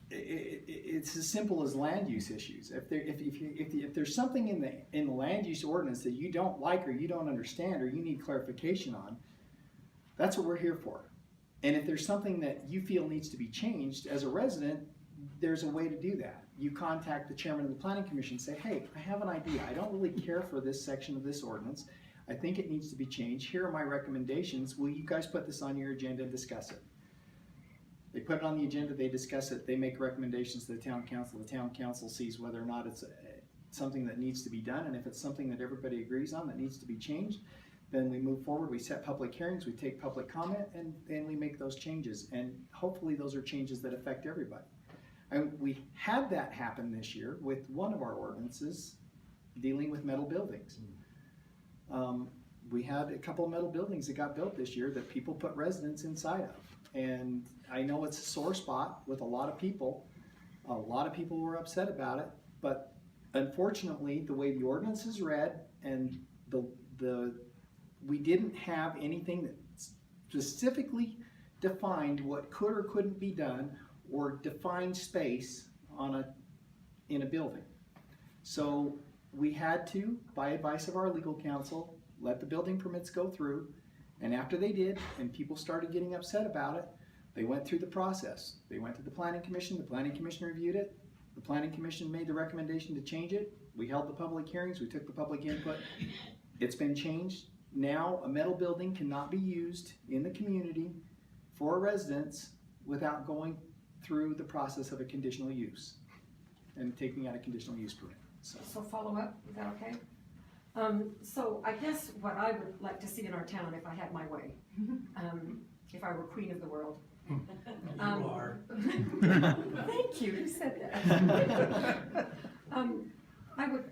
it's as simple as land use issues. If there's something in the land use ordinance that you don't like or you don't understand or you need clarification on, that's what we're here for. And if there's something that you feel needs to be changed as a resident, there's a way to do that. You contact the chairman of the planning commission and say, hey, I have an idea. I don't really care for this section of this ordinance. I think it needs to be changed. Here are my recommendations. Will you guys put this on your agenda and discuss it? They put it on the agenda, they discuss it, they make recommendations to the town council sees whether or not it's something that needs to be done, and if it's something that everybody agrees on that needs to be changed, then we move forward, we set public hearings, we take public comment, and then we make those changes, and hopefully those are changes that affect everybody. And we had that happen this year with one of our ordinances dealing with metal buildings. We had a couple of metal buildings that got built this year that people put residents inside of. And I know it's a sore spot with a lot of people. A lot of people were upset about it, but unfortunately, the way the ordinance is read and we didn't have anything that specifically defined what could or couldn't be done or defined space in a building. So we had to, by advice of our legal counsel, let the building permits go through. And after they did, and people started getting upset about it, they went through the process. They went to the planning commission reviewed it, the planning commission made the recommendation to change it, we held the public hearings, we took the public input, it's been changed. Now a metal building cannot be used in the community for residents without going through the process of a conditional use and taking out a conditional use permit. So follow up, is that okay? So I guess what I would like to see in our town, if I had my way, if I were queen of the world. You are. Thank you, you said that.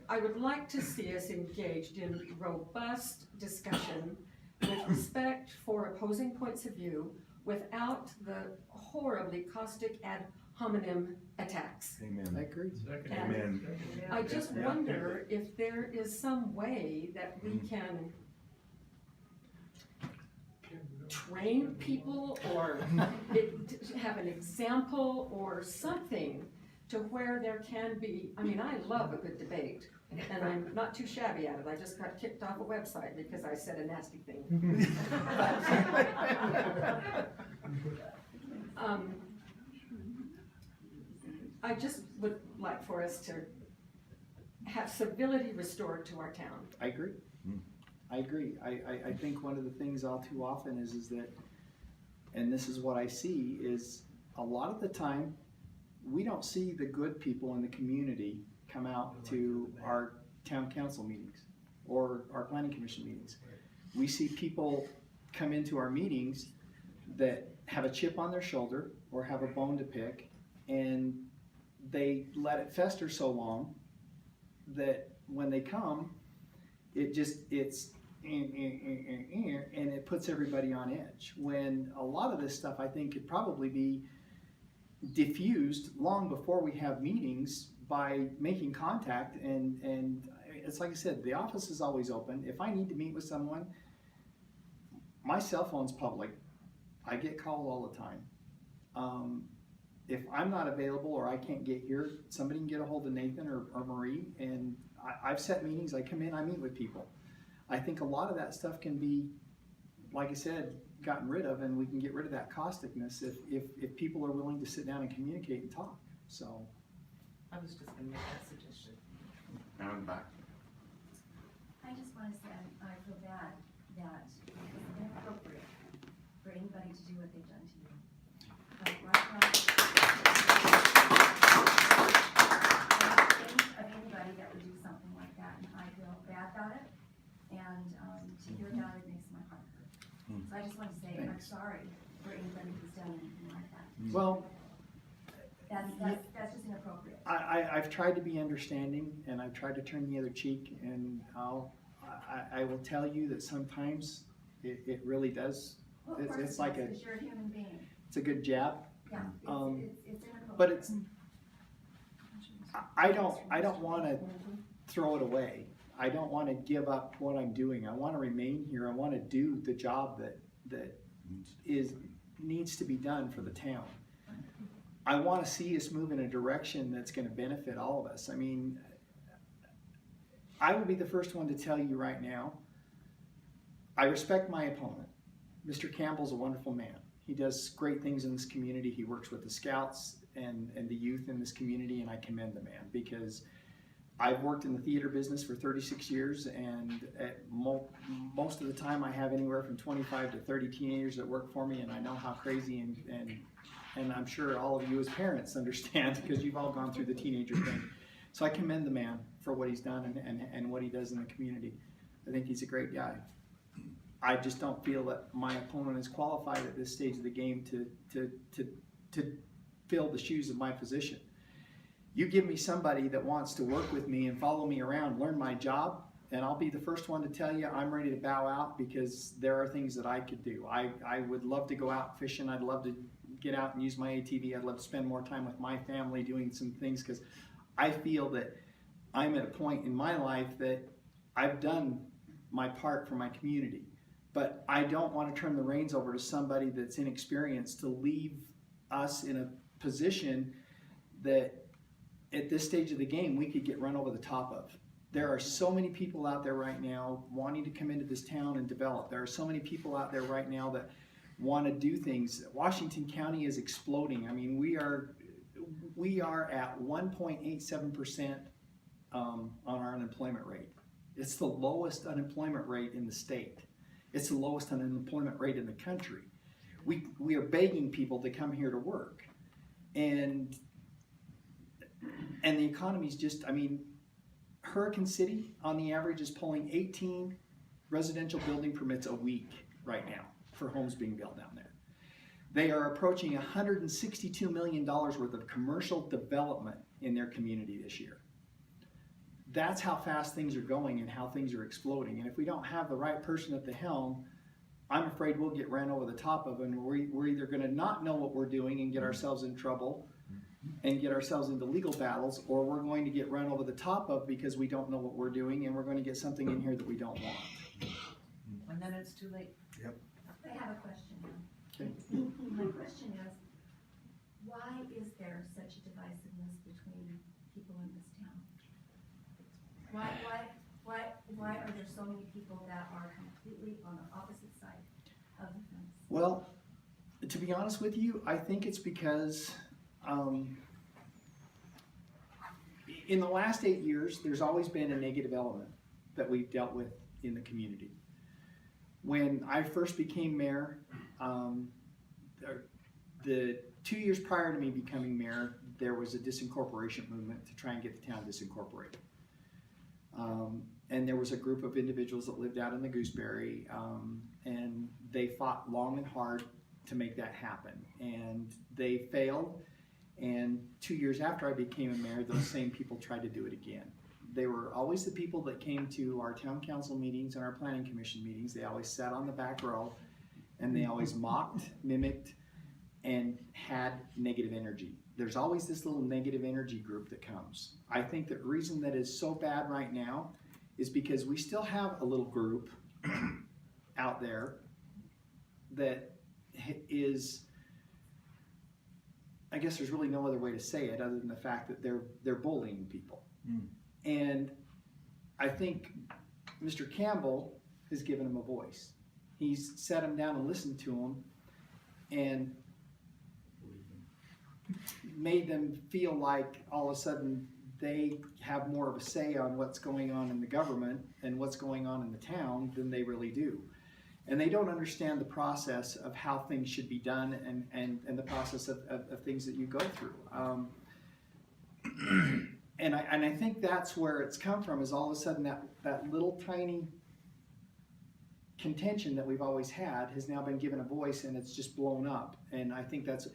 I would like to see us engaged in robust discussion with respect for opposing points of view without the horribly caustic ad hominem attacks. Amen. I agree. Amen. I just wonder if there is some way that we can train people or have an example or something to where there can be, I mean, I love a good debate and I'm not too shabby at it. I just got kicked off a website because I said a nasty thing. I just would like for us to have civility restored to our town. I agree. I agree. I think one of the things all too often is that, and this is what I see, is a lot of the time we don't see the good people in the community come out to our town council meetings or our planning commission meetings. We see people come into our meetings that have a chip on their shoulder or have a bone to pick, and they let it fester so long that when they come, it's and it puts everybody on edge. When a lot of this stuff I think could probably be diffused long before we have meetings by making contact, and it's like I said, the office is always open. If I need to meet with someone, my cell phone's public. I get called all the time. If I'm not available or I can't get here, somebody can get a hold of Nathan or Marie, and I've set meetings, I come in, I meet with people. I think a lot of that stuff can be, like I said, gotten rid of, and we can get rid of that causticness if people are willing to sit down and communicate and talk. So I was just gonna make that suggestion. Now in the back. I just want to say I feel bad that it's inappropriate for anybody to do what they've done to you. But right now, I don't think of anybody that would do something like that, and I feel bad about it. And to hear about it makes my heart hurt. So I just want to say I'm sorry for anybody who's done anything like that. well, That's just inappropriate. I've tried to be understanding, and I've tried to turn the other cheek, and I will tell you that sometimes it really does. Well, of course It's like because you're a human being. it's a good jab. Yeah, Um, it's inappropriate. But it's I don't wanna throw it away. I don't wanna give up what I'm doing. I wanna remain here. I wanna do the job that needs to be done for the town. I wanna see us move in a direction that's gonna benefit all of us. I mean, I will be the first one to tell you right now, I respect my opponent. Mr. Campbell's a wonderful man. He does great things in this community. He works with the scouts and the youth in this community, and I commend the man because I've worked in the theater business for 36 years, and at most of the time I have anywhere from 25 to 30 teenagers that work for me, and I know how crazy and I'm sure all of you as parents understand because you've all gone through the teenager thing. So I commend the man for what he's done and what he does in the community. I think he's a great guy. I just don't feel that my opponent is qualified at this stage of the game to fill the shoes of my position. You give me somebody that wants to work with me and follow me around, learn my job, and I'll be the first one to tell you I'm ready to bow out because there are things that I could do. I would love to go out fishing. I'd love to get out and use my ATV. I'd love to spend more time with my family doing some things because I feel that I'm at a point in my life that I've done my part for my community. But I don't want to turn the reins over to somebody that's inexperienced to leave us in a position that at this stage of the game we could get run over the top of. There are so many people out there right now wanting to come into this town and develop. There are so many people out there right now that want to do things. Washington County is exploding. I mean, we are at 1.87% on our unemployment rate. It's the lowest unemployment rate in the state. It's the lowest unemployment rate in the country. We are begging people to come here to work. And the economy's just, I mean, Hurricane City on the average is pulling 18 residential building permits a week right now for homes being built down there. They are approaching $162 million worth of commercial development in their community this year. That's how fast things are going and how things are exploding. And if we don't have the right person at the helm, I'm afraid we'll get ran over the top of, and we're either going to not know what we're doing and get ourselves in trouble and get ourselves into legal battles, or we're going to get run over the top of because we don't know what we're doing and we're going to get something in here that we don't want. And then it's too late. Yep. I have a question now. Okay. My question is, why is there such a divisiveness between people in this town? Why are there so many people that are completely on the opposite side of the fence? Well, to be honest with you, I think it's because in the last 8 years, there's always been a negative element that we've dealt with in the community. When I first became mayor, the 2 years prior to me becoming mayor, there was a disincorporation movement to try and get the town disincorporated. And there was a group of individuals that lived out in the Gooseberry, and they fought long and hard to make that happen. And they failed, and 2 years after I became a mayor, those same people tried to do it again. They were always the people that came to our town council meetings and our planning commission meetings. They always sat on the back row, and they always mocked, mimicked, and had negative energy. There's always this little negative energy group that comes. I think the reason that is so bad right now is because we still have a little group out there that is, I guess there's really no other way to say it other than the fact that they're bullying people. And I think Mr. Campbell has given them a voice. He's sat them down and listened to them and made them feel like all of a sudden they have more of a say on what's going on in the government and what's going on in the town than they really do. And they don't understand the process of how things should be done and the process of things that you go through. And I think that's where it's come from, is all of a sudden that little tiny contention that we've always had has now been given a voice, and it's just blown up. And I think that's,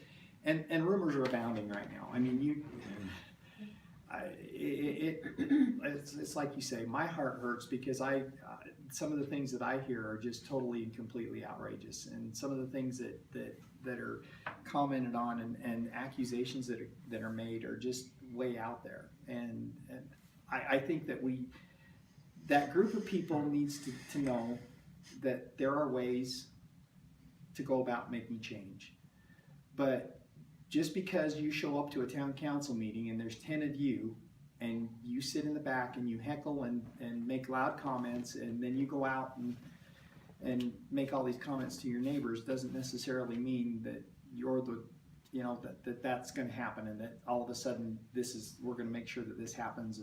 and rumors are abounding right now. I mean, it's like you say, my heart hurts because some of the things that I hear are just totally and completely outrageous, and some of the things that are commented on and accusations that are made are just way out there. And I think that that group of people needs to know that there are ways to go about making change. But just because you show up to a town council meeting and there's 10 of you, and you sit in the back and you heckle and make loud comments, and then you go out and make all these comments to your neighbors, doesn't necessarily mean that you're the, you know, that's gonna happen, and that all of a sudden we're gonna make sure that this happens.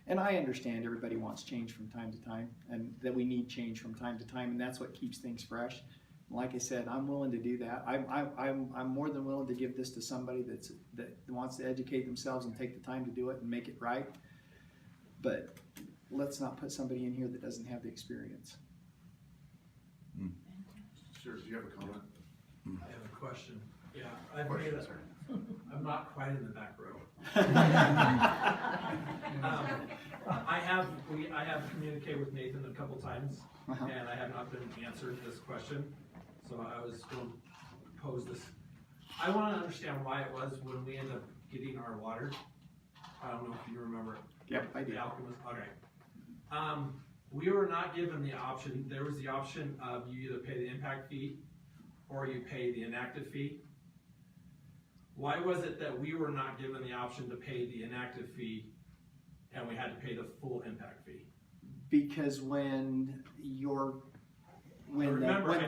And I understand everybody wants change from time to time, and that we need change from time to time, and that's what keeps things fresh. Like I said, I'm willing to do that. I'm more than willing to give this to somebody that wants to educate themselves and take the time to do it and make it right. But let's not put somebody in here that doesn't have the experience. Sir, do you have a comment? I have a question. Yeah, Question, sir. I'm not quite in the back row. I have communicated with Nathan a couple times, and I have not been answered this question. So I was going to pose this. I want to understand why it was when we ended up getting our water. I don't know if you remember. Yep, I do. The Alchemist. Okay. We were not given the option. There was the option of you either pay the impact fee or you pay the inactive fee. Why was it that we were not given the option to pay the inactive fee and we had to pay the full impact fee? Because I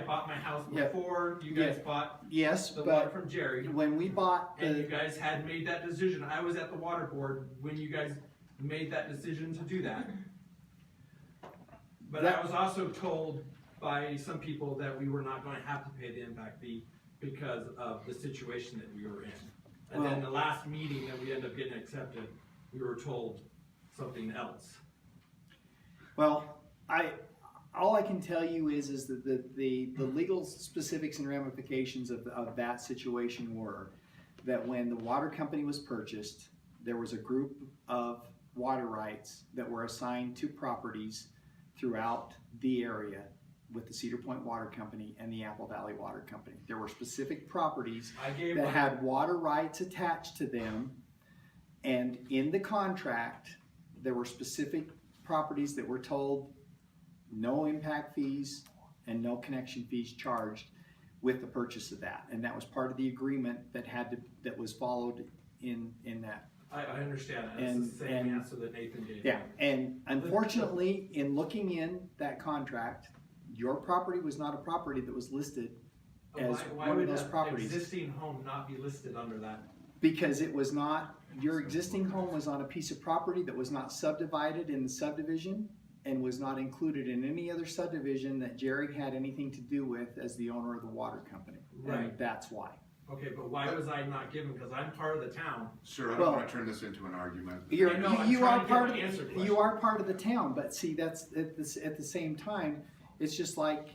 bought my house before you guys bought the water from Jerry. When we bought and you guys had made that decision. I was at the water board when you guys made that decision to do that. But I was also told by some people that we were not going to have to pay the impact fee because of the situation that we were in. And then the last meeting that we ended up getting accepted, we were told something else. Well, all I can tell you is that the legal specifics and ramifications of that situation were that when the water company was purchased, there was a group of water rights that were assigned to properties throughout the area with the Cedar Point Water Company and the Apple Valley Water Company. There were specific properties that had water rights attached to them, and in the contract, there were specific properties that were told no impact fees and no connection fees charged with the purchase of that, and that was part of the agreement that was followed in that. I understand that. It's the same answer that Nathan gave. Yeah, and unfortunately, in looking in that contract, your property was not a property that was listed as why one of those properties. Why would an existing home not be listed under that? Because it was not, your existing home was on a piece of property that was not subdivided in the subdivision and was not included in any other subdivision that Jerry had anything to do with as the owner of the water company. Right. And that's why. Okay, but why was I not given? Because I'm part of the town. Sir, I don't want to turn this into an argument. You are part of the town, but see, that's at the same time, it's just like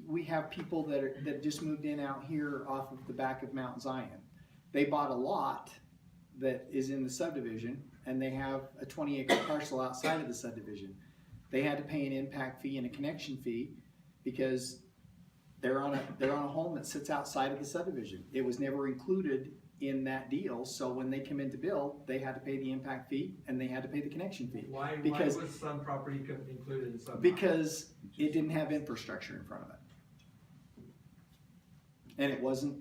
we have people that just moved in out here off of the back of Mount Zion. They bought a lot that is in the subdivision, and they have a 20-acre parcel outside of the subdivision. They had to pay an impact fee and a connection fee because they're on a home that sits outside of the subdivision. It was never included in that deal, so when they come in to build, they had to pay the impact fee and they had to pay the connection fee. Why was some property included in some? Because it didn't have infrastructure in front of it, and it wasn't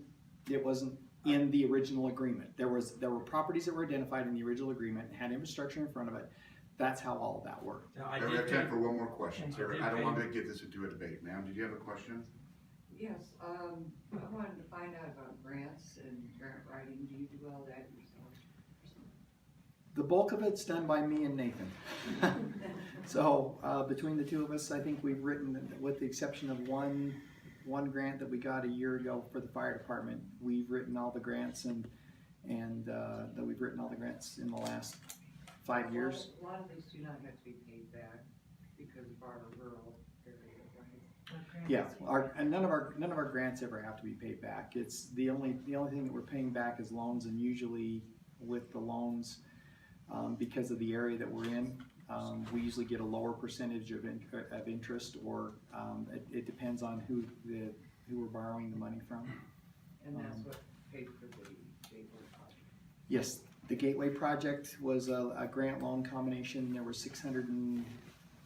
in the original agreement. There were properties that were identified in the original agreement, had infrastructure in front of it. That's how all of that worked. We have time for one more question, sir. I don't want to get this into a debate. Ma'am, did you have a question? Yes, I wanted to find out about grants and grant writing. Do you do all that yourself? The bulk of it's done by me and Nathan. So between the two of us, I think we've written, with the exception of one grant that we got a year ago for the fire department, we've written all the grants and that we've written all the grants in the last 5 years. A lot of these do not have to be paid back because of our rural area, right? Yeah, none of our grants ever have to be paid back. It's the only thing that we're paying back is loans, and usually with the loans, because of the area that we're in, we usually get a lower percentage of interest, or it depends on who we're borrowing the money from. And that's what paid for the Gateway project. Yes, The Gateway project was a grant loan combination. There was 600 and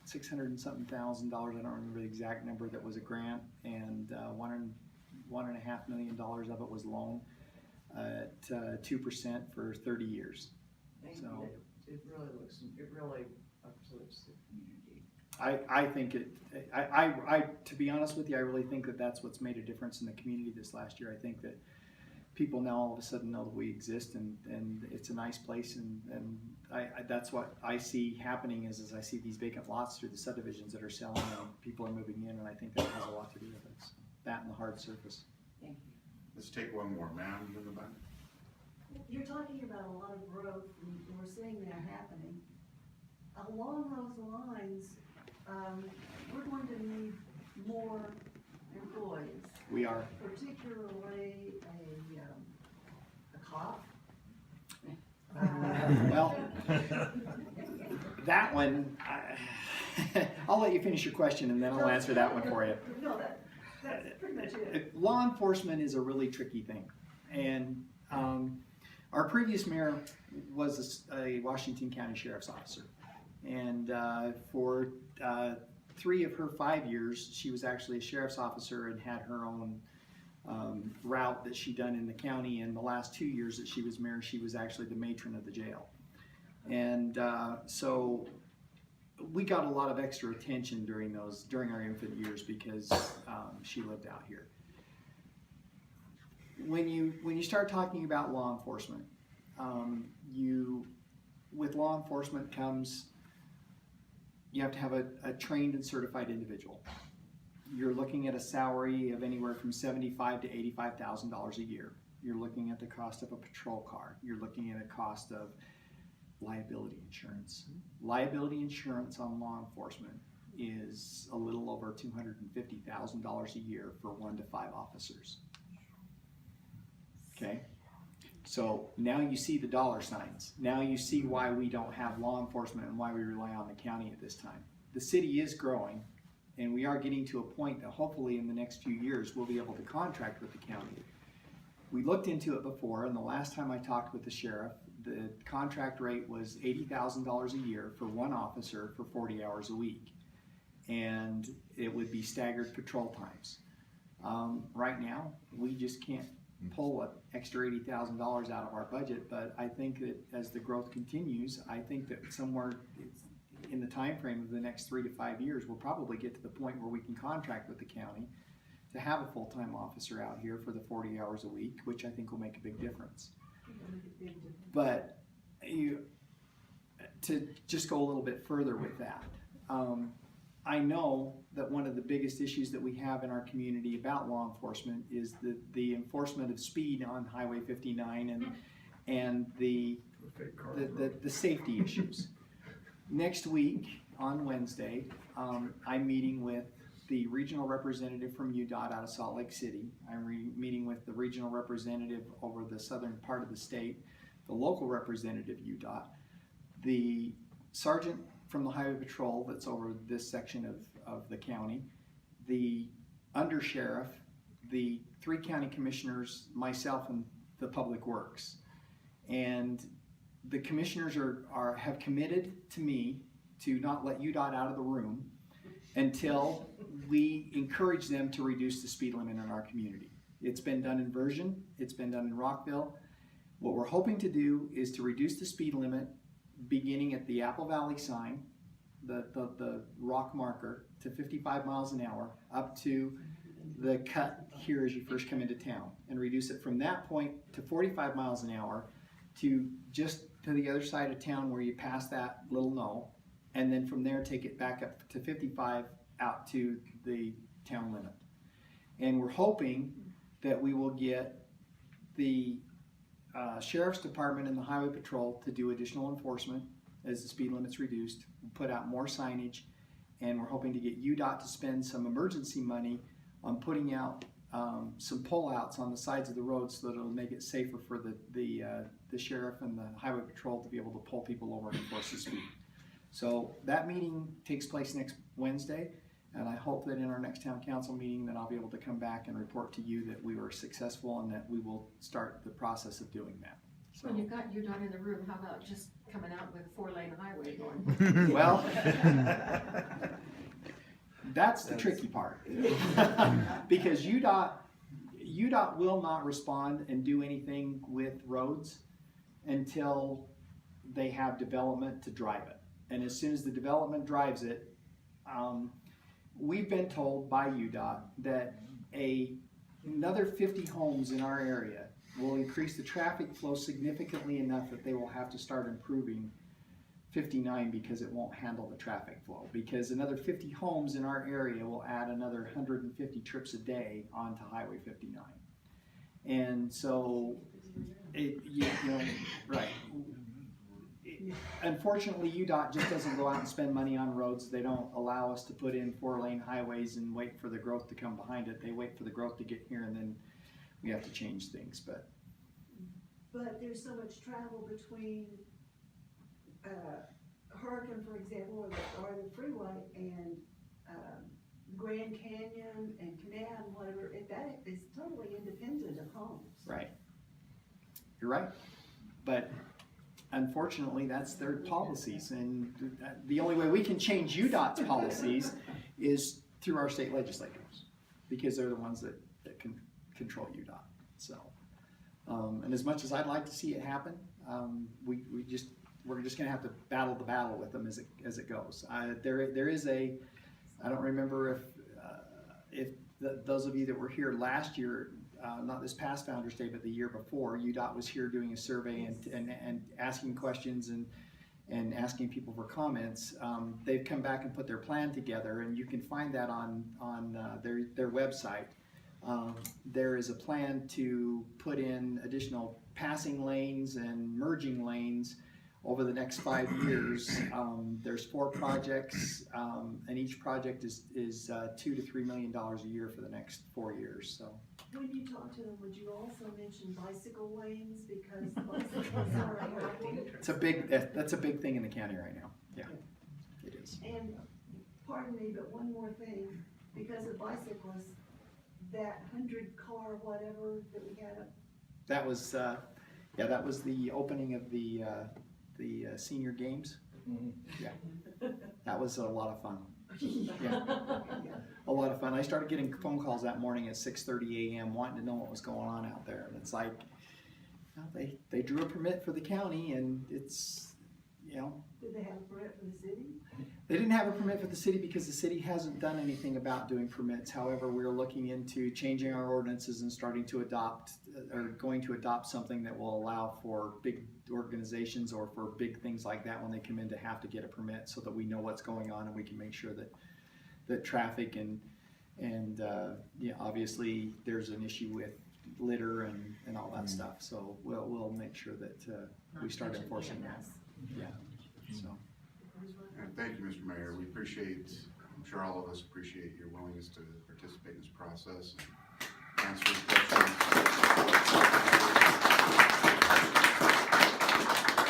something $1,000. I don't remember the exact number that was a grant, and $1.5 million of it was loan at 2% for 30 years. Thank So you. It really uplifts the community. I think I to be honest with you, I really think that that's what's made a difference in the community this last year. I think that people now all of a sudden know that we exist, and it's a nice place, and that's what I see happening is I see these vacant lots through the subdivisions that are selling, and people are moving in, and I think that has a lot to do with it. So, that and the hard surface. Thank you. Let's take one more, ma'am, in the back. You're talking about a lot of growth, and we're seeing that happening. Along those lines, we're going to need more employees. We are. Particularly a cop. Well, that one, I'll let you finish your question and then I'll answer that one for you. No, that's pretty much it. Law enforcement is a really tricky thing. And our previous mayor was a Washington County Sheriff's officer. And for 3 of her 5 years, she was actually a sheriff's officer and had her own route that she done in the county. And the last 2 years that she was mayor, she was actually the matron of the jail. And so we got a lot of extra attention during our infant years because she lived out here. When you start talking about law enforcement, with law enforcement comes, you have to have a trained and certified individual. You're looking at a salary of anywhere from $75,000 to $85,000 a year. You're looking at the cost of a patrol car. You're looking at a cost of liability insurance. Liability insurance on law enforcement is a little over $250,000 a year for 1 to 5 officers. Okay? So now you see the dollar signs. Now you see why we don't have law enforcement and why we rely on the county at this time. The city is growing, and we are getting to a point that hopefully in the next few years we'll be able to contract with the county. We looked into it before, and the last time I talked with the sheriff, the contract rate was $80,000 a year for 1 officer for 40 hours a week. And it would be staggered patrol times. Right now, we just can't pull an extra $80,000 out of our budget, but I think that as the growth continues, I think that somewhere in the time frame of the next 3 to 5 years, we'll probably get to the point where we can contract with the county to have a full-time officer out here for the 40 hours a week, which I think will make a big difference. But to just go a little bit further with that, I know that one of the biggest issues that we have in our community about law enforcement is the enforcement of speed on Highway 59 and the safety issues. Next week on Wednesday, I'm meeting with the regional representative from UDOT out of Salt Lake City. I'm meeting with the regional representative over the southern part of the state, the local representative UDOT, the sergeant from the Highway Patrol that's over this section of the county, the undersheriff, the 3 county commissioners, myself, and the Public Works. And the commissioners have committed to me to not let UDOT out of the room until we encourage them to reduce the speed limit in our community. It's been done in Version, it's been done in Rockville. What we're hoping to do is to reduce the speed limit beginning at the Apple Valley sign, the rock marker, to 55 miles an hour up to the cut here as you first come into town, and reduce it from that point to 45 miles an hour to just to the other side of town where you pass that little knoll, and then from there take it back up to 55 out to the town limit. And we're hoping that we will get the Sheriff's Department and the Highway Patrol to do additional enforcement as the speed limit's reduced, put out more signage, and we're hoping to get UDOT to spend some emergency money on putting out some pull-outs on the sides of the road so that it'll make it safer for the sheriff and the Highway Patrol to be able to pull people over and enforce the speed. So that meeting takes place next Wednesday, and I hope that in our next town council meeting that I'll be able to come back and report to you that we were successful and that we will start the process of doing that. So When you've got UDOT in the room, how about just coming out with a 4-lane highway going? Well, that's the tricky part. Because UDOT will not respond and do anything with roads until they have development to drive it. And as soon as the development drives it, we've been told by UDOT that another 50 homes in our area will increase the traffic flow significantly enough that they will have to start improving 59 because it won't handle the traffic flow. Because another 50 homes in our area will add another 150 trips a day onto Highway 59. And so, right. Unfortunately, UDOT just doesn't go out and spend money on roads. They don't allow us to put in 4-lane highways and wait for the growth to come behind it. They wait for the growth to get here, and then we have to change things. But there's so much travel between Hurricane, for example, or the freeway, and Grand Canyon and Canal, whatever. That is totally independent of homes. right, you're right. But unfortunately, that's their policies, and the only way we can change UDOT's policies is through our state legislators, because they're the ones that can control UDOT. So, and as much as I'd like to see it happen, we're just going to have to battle the battle with them as it goes. There is I don't remember if those of you that were here last year. Not this past Founders Day, but the year before, UDOT was here doing a survey and asking questions and asking people for comments. They've come back and put their plan together, and you can find that on their website. There is a plan to put in additional passing lanes and merging lanes over the next 5 years. There's 4 projects, and each project is $2 to $3 million a year for the next 4 years. So. When you talk to them, would you also mention bicycle lanes, because bicycles are a problem? That's a big thing in the county right now. Yeah, it is. And pardon me, but one more thing, because of bicyclists, that 100-car whatever that we had up. That was that was the opening of the senior games. Mm-hmm. Yeah, that was a lot of fun. Yeah. A lot of fun. I started getting phone calls that morning at 6:30 a.m. wanting to know what was going on out there, and it's like, they drew a permit for the county, and it's, Did they have a permit for the city? They didn't have a permit for the city because the city hasn't done anything about doing permits. However, we're looking into changing our ordinances and starting to going to adopt something that will allow for big organizations or for big things like that when they come in to have to get a permit, so that we know what's going on and we can make sure that traffic and obviously there's an issue with litter and all that stuff. So we'll make sure that we start enforcing that. Yeah. So. And thank you, Mr. Mayor. We appreciate, I'm sure all of us appreciate your willingness to participate in this process and answer questions.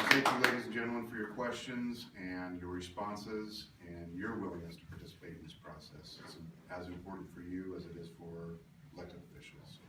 Thank you, ladies and gentlemen, for your questions and your responses and your willingness to participate in this process. It's as important for you as it is for elected officials.